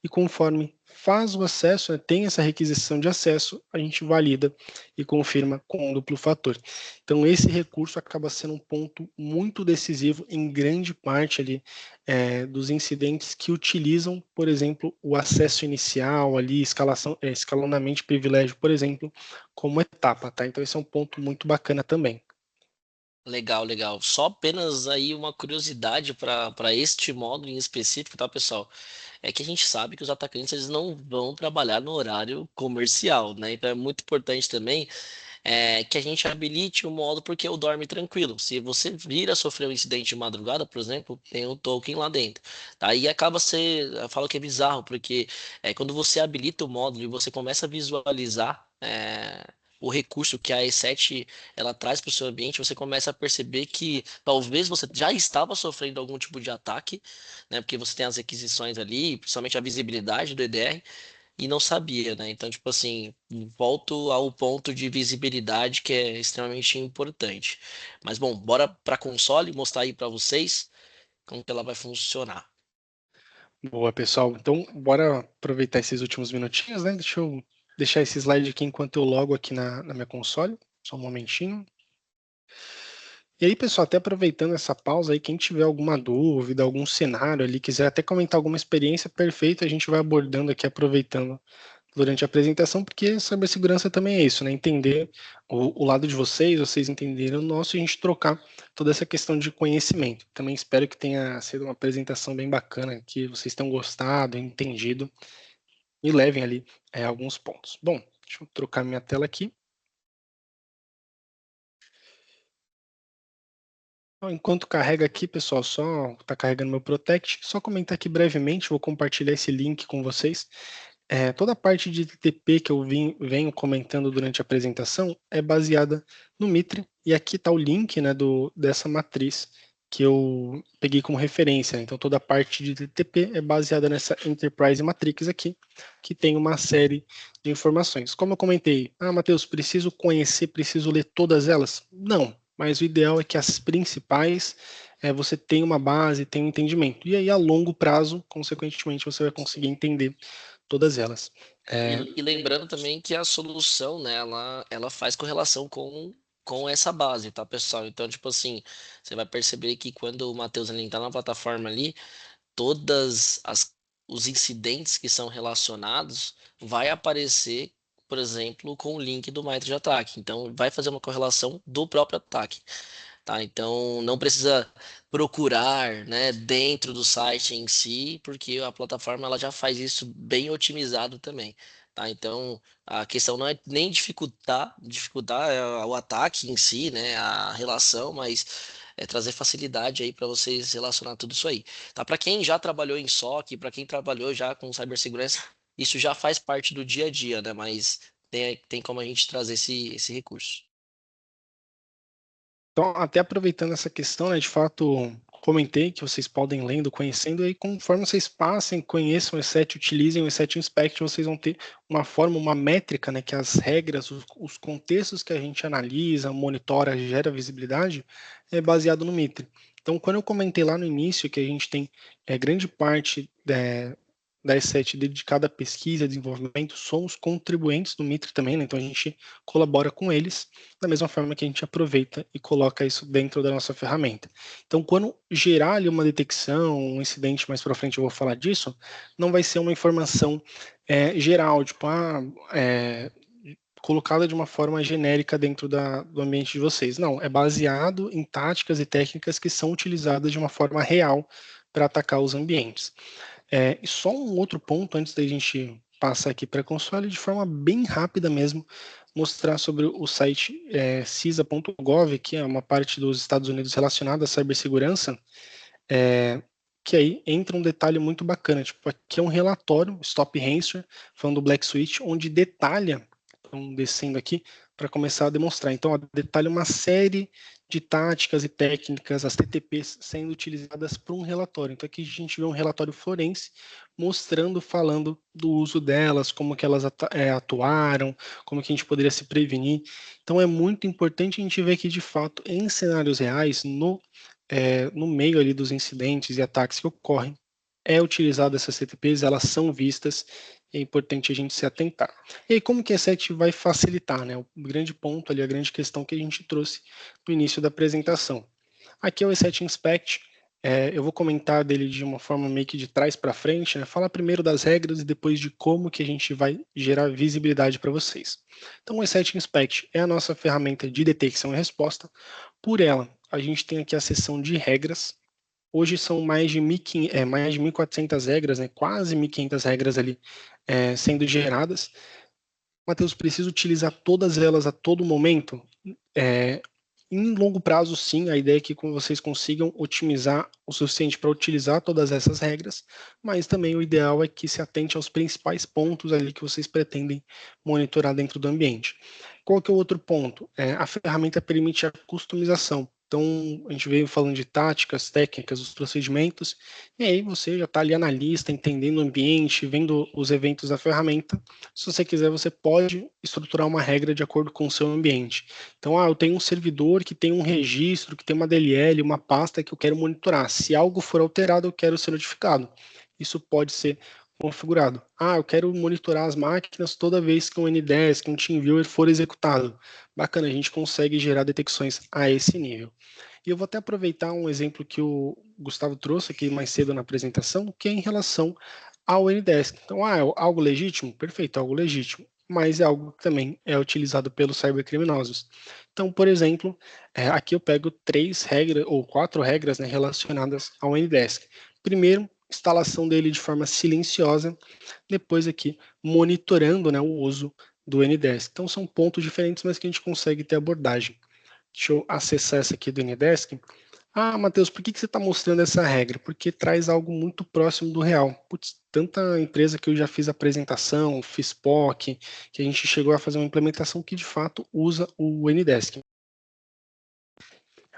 e conforme faz o acesso, né, tem essa requisição de acesso, a gente valida e confirma com um duplo fator. Então, esse recurso acaba sendo um ponto muito decisivo em grande parte ali dos incidentes que utilizam, por exemplo, o acesso inicial ali, escalonamento de privilégio, por exemplo, como etapa, tá? Então, esse é um ponto muito bacana também. Legal, legal. Só apenas aí uma curiosidade para este módulo em específico, tá, pessoal? É que a gente sabe que os atacantes eles não vão trabalhar no horário comercial, né? Então é muito importante também que a gente habilite o modo porque eu dorme tranquilo. Se você vir a sofrer um incidente de madrugada, por exemplo, tem um token lá dentro. Tá? E acaba ser, eu falo que é bizarro, porque quando você habilita o módulo e você começa a visualizar o recurso que a E7 ela traz para o seu ambiente, você começa a perceber que talvez você já estava sofrendo algum tipo de ataque, né? Porque você tem as requisições ali, principalmente a visibilidade do EDR e não sabia, né? Então, tipo assim, volto ao ponto de visibilidade que é extremamente importante. Mas bom, bora para console mostrar aí para vocês como que ela vai funcionar. Boa, pessoal. Então, bora aproveitar esses últimos minutinhos, né? Deixa eu deixar esse slide aqui enquanto eu logo aqui na minha console. Só um momentinho. E aí, pessoal, até aproveitando essa pausa aí, quem tiver alguma dúvida, algum cenário ali, quiser até comentar alguma experiência, perfeito, a gente vai abordando aqui, aproveitando durante a apresentação, porque cibersegurança também é isso, né? Entender o lado de vocês, vocês entenderem o nosso e a gente trocar toda essa questão de conhecimento. Também espero que tenha sido uma apresentação bem bacana, que vocês tenham gostado, entendido e levem ali alguns pontos. Bom, deixa eu trocar minha tela aqui. Então, enquanto carrega aqui, pessoal, só está carregando meu Protect, só comentar aqui brevemente, vou compartilhar esse link com vocês. Toda a parte de TTP que eu venho comentando durante a apresentação é baseada no Mitre, e aqui está o link, né, dessa matriz que eu peguei como referência. Então, toda a parte de TTP é baseada nessa Enterprise Matrix aqui, que tem uma série de informações. Como eu comentei, Matheus, preciso conhecer, preciso ler todas elas? Não, mas o ideal é que as principais você tenha uma base, tenha um entendimento. E aí, a longo prazo, consequentemente, você vai conseguir entender todas elas. E lembrando também que a solução, né, ela faz correlação com essa base, tá, pessoal? Então, tipo assim, você vai perceber que quando o Matheus ele tá na plataforma ali, todas os incidentes que são relacionados vai aparecer, por exemplo, com o link do MITRE de ataque. Então, vai fazer uma correlação do próprio ataque. Tá? Então, não precisa procurar, né, dentro do site em si, porque a plataforma ela já faz isso bem otimizado também. Tá? Então, a questão não é nem dificultar o ataque em si, né, a relação, mas é trazer facilidade aí para vocês relacionar tudo isso aí. Tá? Para quem já trabalhou em SOC, para quem trabalhou já com cibersegurança, isso já faz parte do dia a dia, né? Mas tem como a gente trazer esse recurso. Então, até aproveitando essa questão, né, de fato, comentei que vocês podem lendo, conhecendo, e aí conforme vocês passem, conheçam o E7, utilizem o E7 Inspect, vocês vão ter uma forma, uma métrica, né, que as regras, os contextos que a gente analisa, monitora, gera visibilidade, é baseado no Mitre. Então, quando eu comentei lá no início que a gente tem grande parte da E7 dedicada à pesquisa e desenvolvimento, somos contribuintes do Mitre também, né, então a gente colabora com eles, da mesma forma que a gente aproveita e coloca isso dentro da nossa ferramenta. Então, quando gerar ali uma detecção, um incidente, mais para frente eu vou falar disso, não vai ser uma informação geral, tipo, colocada de uma forma genérica dentro do ambiente de vocês. Não, é baseado em táticas e técnicas que são utilizadas de uma forma real para atacar os ambientes. E só um outro ponto antes da gente passar aqui para a console, de forma bem rápida mesmo, mostrar sobre o site cisa.gov, que é uma parte dos Estados Unidos relacionada à cibersegurança, que aí entra um detalhe muito bacana. Tipo, aqui é um relatório, Stop Ransomware, falando do Black Switch, onde detalha, então descendo aqui, para começar a demonstrar. Então, ó, detalha uma série de táticas e técnicas, as TTPs sendo utilizadas para um relatório. Então, aqui a gente vê um relatório forense mostrando, falando do uso delas, como que elas atuaram, como que a gente poderia se prevenir. Então, é muito importante a gente ver que, de fato, em cenários reais, no meio ali dos incidentes e ataques que ocorrem, é utilizado essas CTPs, elas são vistas é importante a gente se atentar. E aí, como que a E7 vai facilitar, né? O grande ponto ali, a grande questão que a gente trouxe no início da apresentação. Aqui é o E7 Inspect. Eu vou comentar dele de uma forma meio que de trás para frente, né? Fala primeiro das regras e depois de como que a gente vai gerar visibilidade para vocês. Então, o E7 Inspect é a nossa ferramenta de detecção e resposta. Por ela, a gente tem aqui a seção de regras. Hoje são mais de 1.400 regras, né? Quase 1.500 regras ali sendo geradas. Matheus, precisa utilizar todas elas a todo momento? É, Em longo prazo, sim, a ideia é que vocês consigam otimizar o suficiente para utilizar todas essas regras, mas também o ideal é que se atente aos principais pontos ali que vocês pretendem monitorar dentro do ambiente. Qual que é o outro ponto? A ferramenta permite a customização. Então, a gente veio falando de táticas, técnicas, os procedimentos, e aí você já está ali analista, entendendo o ambiente, vendo os eventos da ferramenta. Se você quiser, você pode estruturar uma regra de acordo com o seu ambiente. Então, eu tenho um servidor que tem um registro, que tem uma DLL, uma pasta que eu quero monitorar. Se algo for alterado, eu quero ser notificado. Isso pode ser configurado. Eu quero monitorar as máquinas toda vez que um N10, que um TeamViewer for executado. Bacana, a gente consegue gerar detecções a esse nível. E eu vou até aproveitar um exemplo que o Gustavo trouxe aqui mais cedo na apresentação, que é em relação ao Ndesk. Então, é algo legítimo? Perfeito, algo legítimo, mas é algo que também é utilizado pelos cybercriminosos. Então, por exemplo, aqui eu pego 3 regras ou 4 regras, né, relacionadas ao Ndesk. Primeiro, instalação dele de forma silenciosa, depois aqui monitorando, né, o uso do Ndesk. Então são pontos diferentes, mas que a gente consegue ter abordagem. Deixa eu acessar essa aqui do Ndesk. Matheus, por que você está mostrando essa regra? Porque traz algo muito próximo do real. Putz, tanta empresa que eu já fiz apresentação, fiz POC, que a gente chegou a fazer uma implementação que de fato usa o Ndesk.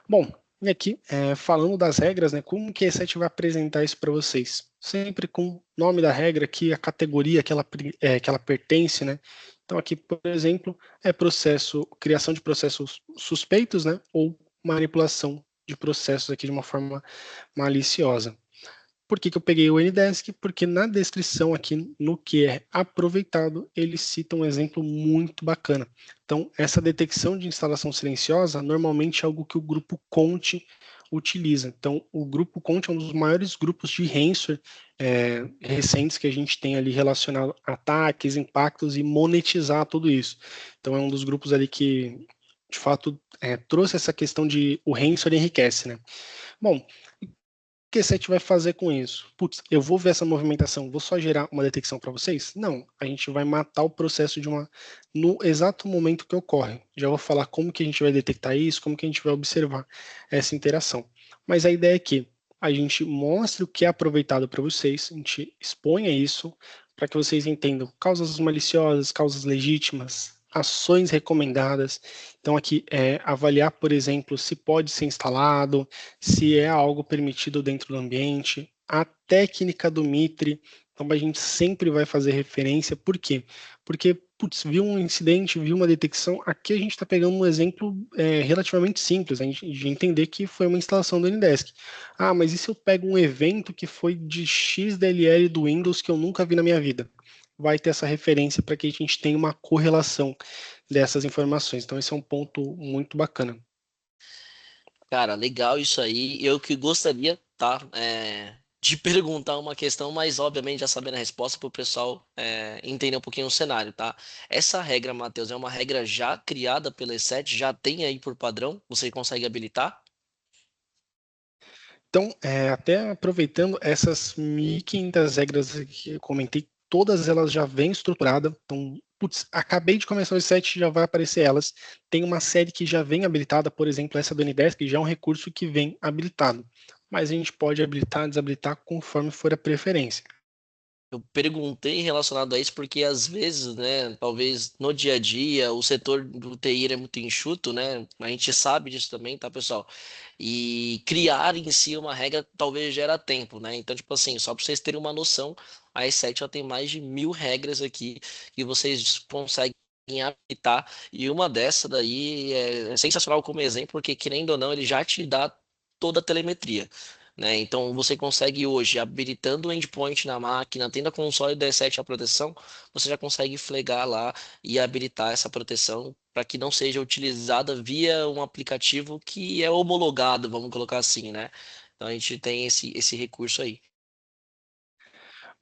Bom, e aqui, falando das regras, né, como que a E7 vai apresentar isso para vocês? Sempre com o nome da regra aqui, a categoria que ela pertence, né? Então aqui, por exemplo, criação de processos suspeitos, né, ou manipulação de processos aqui de uma forma maliciosa. Por que eu peguei o Ndesk? Porque na descrição aqui, no que é aproveitado, ele cita um exemplo muito bacana. Então, essa detecção de instalação silenciosa normalmente é algo que o grupo Conte utiliza. Então, o grupo Conte é um dos maiores grupos de ransomware recentes que a gente tem ali relacionado a ataques, impactos e monetizar tudo isso. Então, é um dos grupos ali que, de fato, trouxe essa questão de o ransomware enriquece, né? Bom, que a gente vai fazer com isso? Putz, eu vou ver essa movimentação, vou só gerar uma detecção para vocês? Não, a gente vai matar o processo no exato momento que ocorre. Já vou falar como que a gente vai detectar isso, como que a gente vai observar essa interação. Mas a ideia é que a gente mostre o que é aproveitado para vocês, a gente exponha isso para que vocês entendam causas maliciosas, causas legítimas, ações recomendadas. Então aqui avaliar, por exemplo, se pode ser instalado, se é algo permitido dentro do ambiente, a técnica do Mitre, então a gente sempre vai fazer referência, por quê? Porque, putz, viu um incidente, viu uma detecção, aqui a gente está pegando um exemplo relativamente simples, a gente, de entender que foi uma instalação do Ndesk. Mas e se eu pego um evento que foi de XDLL do Windows que eu nunca vi na minha vida? Vai ter essa referência para que a gente tenha uma correlação dessas informações. Então, esse é um ponto muito bacana. Cara, legal isso aí. Eu que gostaria, tá, de perguntar uma questão, mas obviamente já sabendo a resposta para o pessoal entender um pouquinho o cenário, tá? Essa regra, Matheus, é uma regra já criada pela E7, já tem aí por padrão? Você consegue habilitar? Então, até aproveitando essas 1.500 regras que eu comentei, todas elas já vêm estruturadas. Então, putz, acabei de começar o set, já vai aparecer elas. Tem uma série que já vem habilitada, por exemplo, essa do N10, que já é um recurso que vem habilitado. Mas a gente pode habilitar, desabilitar conforme for a preferência. Eu perguntei relacionado a isso porque às vezes, né, talvez no dia a dia o setor do TI é muito enxuto, né? A gente sabe disso também, tá, pessoal? E criar em si uma regra talvez gera tempo, né? Então, tipo assim, só para vocês terem uma noção, a E7 já tem mais de 1.000 regras aqui que vocês conseguem aplicar e uma dessa daí é sensacional como exemplo, porque querendo ou não, ele já te dá toda a telemetria. né? Então você consegue hoje, habilitando o endpoint na máquina, tendo a console D7 a proteção, você já consegue flegar lá e habilitar essa proteção para que não seja utilizada via um aplicativo que é homologado, vamos colocar assim, né? Então a gente tem esse recurso aí.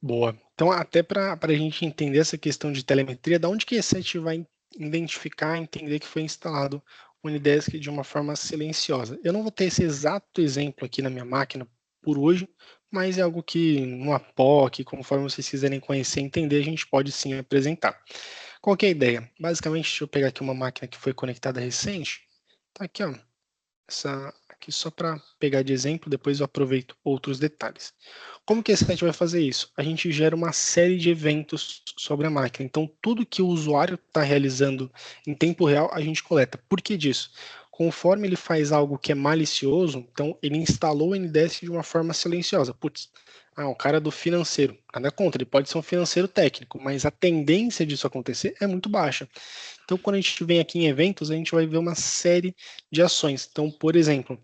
Boa. Então, até para a gente entender essa questão de telemetria, da onde que esse site vai identificar, entender que foi instalado o Unidesk de uma forma silenciosa? Eu não vou ter esse exato exemplo aqui na minha máquina por hoje, mas é algo que no APOC, conforme vocês quiserem conhecer e entender, a gente pode sim apresentar. Qual que é a ideia? Basicamente, deixa eu pegar aqui uma máquina que foi conectada recente. Tá aqui, ó. Essa aqui só para pegar de exemplo, depois eu aproveito outros detalhes. Como que esse site vai fazer isso? A gente gera uma série de eventos sobre a máquina. Então, tudo que o usuário está realizando em tempo real, a gente coleta. Por que disso? Conforme ele faz algo que é malicioso, então ele instalou o Ndesk de uma forma silenciosa. Putz, o cara do financeiro, nada contra, ele pode ser um financeiro técnico, mas a tendência disso acontecer é muito baixa. Então, quando a gente vem aqui em eventos, a gente vai ver uma série de ações. Então, por exemplo,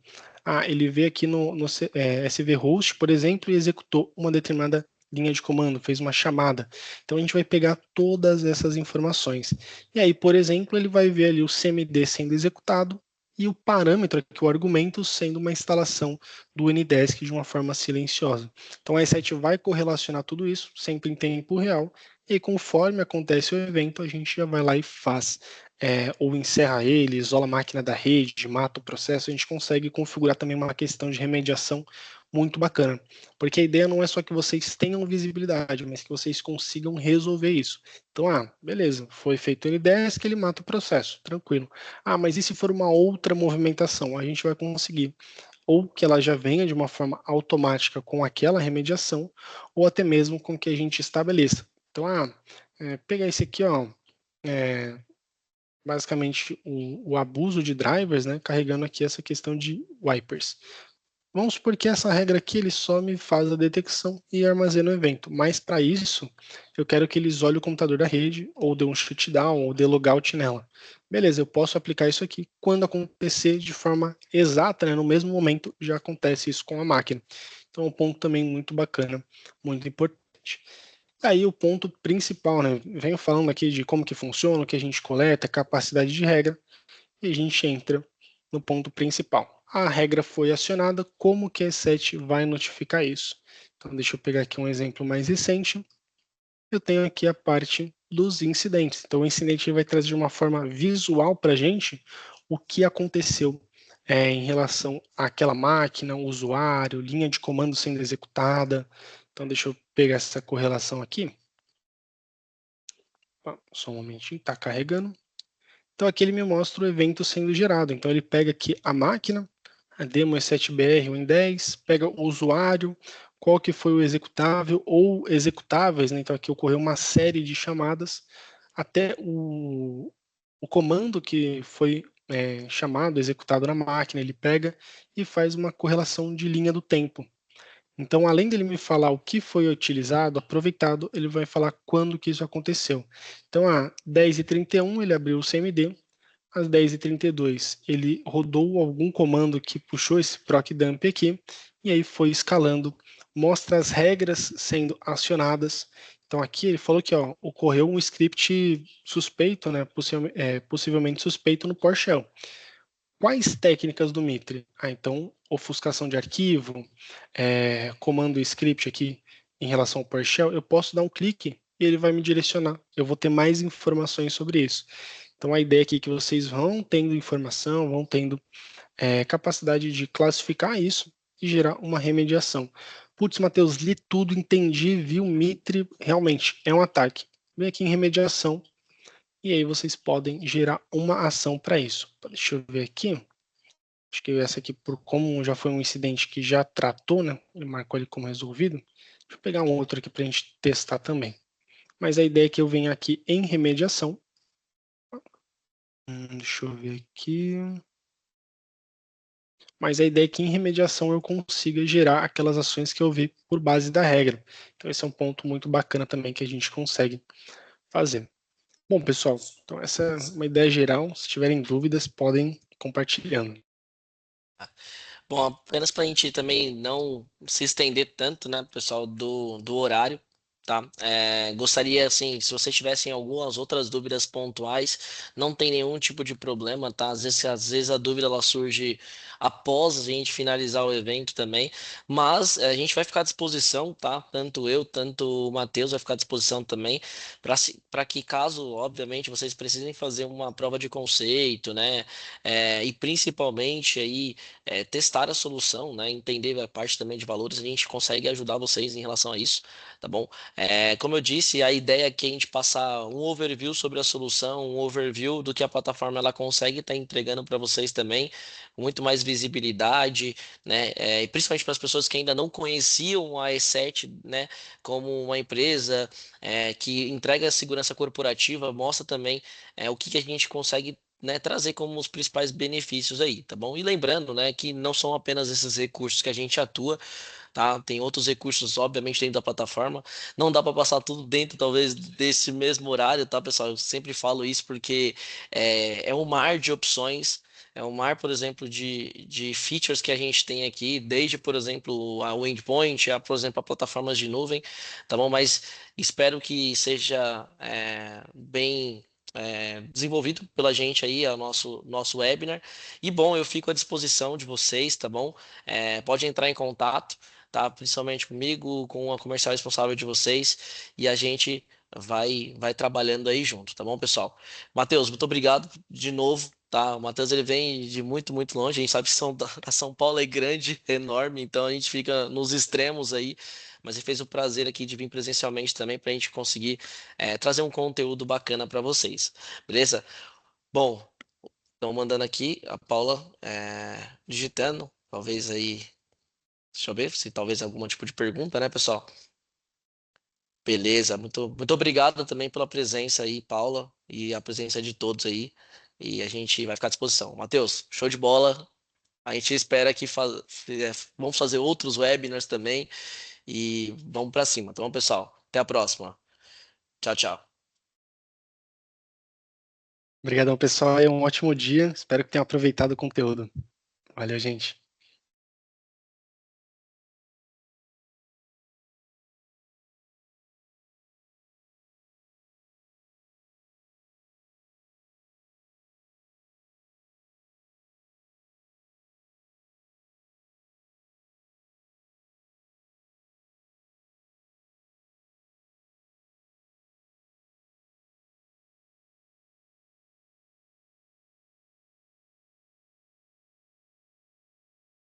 ele veio aqui no SV Host, por exemplo, e executou uma determinada linha de comando, fez uma chamada. Então, a gente vai pegar todas essas informações. E aí, por exemplo, ele vai ver ali o CMD sendo executado e o parâmetro aqui, o argumento, sendo uma instalação do Ndesk de uma forma silenciosa. Então, a E7 vai correlacionar tudo isso, sempre em tempo real, e conforme acontece o evento, a gente já vai lá e faz. Ou encerra ele, isola a máquina da rede, mata o processo, a gente consegue configurar também uma questão de remediação muito bacana. Porque a ideia não é só que vocês tenham visibilidade, mas que vocês consigam resolver isso. Então, beleza, foi feito o Ndesk, ele mata o processo, tranquilo. Mas e se for uma outra movimentação? A gente vai conseguir ou que ela já venha de uma forma automática com aquela remediação, ou até mesmo com que a gente estabeleça. Então, pegar esse aqui, ó, é, basicamente o abuso de drivers, né, carregando aqui essa questão de wipers. Vamos supor que essa regra aqui ele só me faz a detecção e armazena o evento, mas para isso eu quero que ele isole o computador da rede, ou dê um shutdown, ou dê logout nela. Beleza, eu posso aplicar isso aqui quando acontecer de forma exata, né, no mesmo momento já acontece isso com a máquina. Então é um ponto também muito bacana, muito importante. Aí o ponto principal, né? Venho falando aqui de como que funciona, o que a gente coleta, capacidade de regra, e a gente entra no ponto principal. A regra foi acionada, como que a E7 vai notificar isso? Então, deixa eu pegar aqui um exemplo mais recente. Eu tenho aqui a parte dos incidentes. Então, o incidente vai trazer de uma forma visual para a gente o que aconteceu em relação àquela máquina, usuário, linha de comando sendo executada. Então, deixa eu pegar essa correlação aqui. Só um momentinho, está carregando. Então aqui ele me mostra o evento sendo gerado. Então ele pega aqui a máquina, a demo E7BR Win10, pega o usuário, qual que foi o executável ou executáveis, né? Então aqui ocorreu uma série de chamadas até o comando que foi chamado, executado na máquina, ele pega e faz uma correlação de linha do tempo. Então, além dele me falar o que foi utilizado, aproveitado, ele vai falar quando que isso aconteceu. Então, 10h31 ele abriu o CMD, às 10h32 ele rodou algum comando que puxou esse proc dump aqui, e aí foi escalando, mostra as regras sendo acionadas. Então aqui ele falou que ocorreu um script suspeito, né, possivelmente suspeito no PowerShell. Quais técnicas do Mitre? Então, ofuscação de arquivo, comando script aqui em relação ao PowerShell, eu posso dar um clique e ele vai me direcionar. Eu vou ter mais informações sobre isso. Então, a ideia aqui é que vocês vão tendo informação, vão tendo capacidade de classificar isso e gerar uma remediação. Putz, Matheus, li tudo, entendi, vi o Mitre, realmente é um ataque. Vem aqui em remediação e aí vocês podem gerar uma ação para isso. Deixa eu ver aqui. Acho que essa aqui, por como já foi um incidente que já tratou, né? Ele marcou ele como resolvido. Deixa eu pegar um outro aqui para a gente testar também. Mas a ideia é que eu venha aqui em remediação. Deixa eu ver aqui. Mas a ideia é que em remediação eu consiga gerar aquelas ações que eu vi por base da regra. Então esse é um ponto muito bacana também que a gente consegue fazer. Bom, pessoal, então essa é uma ideia geral. Se tiverem dúvidas, podem ir compartilhando. Bom, apenas para a gente também não se estender tanto, né, pessoal, do horário, tá? Gostaria, assim, se vocês tivessem algumas outras dúvidas pontuais, não tem nenhum tipo de problema, tá? Às vezes a dúvida ela surge após a gente finalizar o evento também, mas a gente vai ficar à disposição, tá? Tanto eu, tanto o Matheus vai ficar à disposição também, para que caso, obviamente, vocês precisem fazer uma prova de conceito, né? E principalmente aí testar a solução, né? Entender a parte também de valores, a gente consegue ajudar vocês em relação a isso, tá bom? Como eu disse, a ideia é que a gente passar um overview sobre a solução, um overview do que a plataforma ela consegue estar entregando para vocês também, com muito mais visibilidade, né? E principalmente para as pessoas que ainda não conheciam a E7, né? Como uma empresa que entrega segurança corporativa, mostra também o que que a gente consegue, né, trazer como os principais benefícios aí, tá bom? E lembrando, né, que não são apenas esses recursos que a gente atua, tá? Tem outros recursos, obviamente, dentro da plataforma. Não dá para passar tudo dentro, talvez, desse mesmo horário, tá, pessoal? Eu sempre falo isso porque é um mar de opções. É um mar, por exemplo, de features que a gente tem aqui, desde, por exemplo, a Endpoint, por exemplo, a plataformas de nuvem, tá bom? Mas espero que seja bem desenvolvido pela gente aí, é o nosso webinar. E bom, eu fico à disposição de vocês, tá bom? Pode entrar em contato, tá? Principalmente comigo, com a comercial responsável de vocês, e a gente vai trabalhando aí junto, tá bom, pessoal? Matheus, muito obrigado de novo. Tá, o Matheus ele vem de muito, muito longe. A gente sabe que São Paulo é grande, enorme, então a gente fica nos extremos aí. Mas ele fez o prazer aqui de vir presencialmente também para a gente conseguir trazer um conteúdo bacana para vocês. Beleza? Bom, estão mandando aqui a Paula digitando. Talvez aí. Deixa eu ver se talvez algum tipo de pergunta, né, pessoal? Beleza, muito obrigado também pela presença aí, Paula, e a presença de todos aí. E a gente vai ficar à disposição. Matheus, show de bola. A gente espera que vamos fazer outros webinars também e vamos para cima, tá bom, pessoal? Até a próxima. Tchau, tchau. Obrigadão, pessoal. É um ótimo dia. Espero que tenham aproveitado o conteúdo. Valeu, gente.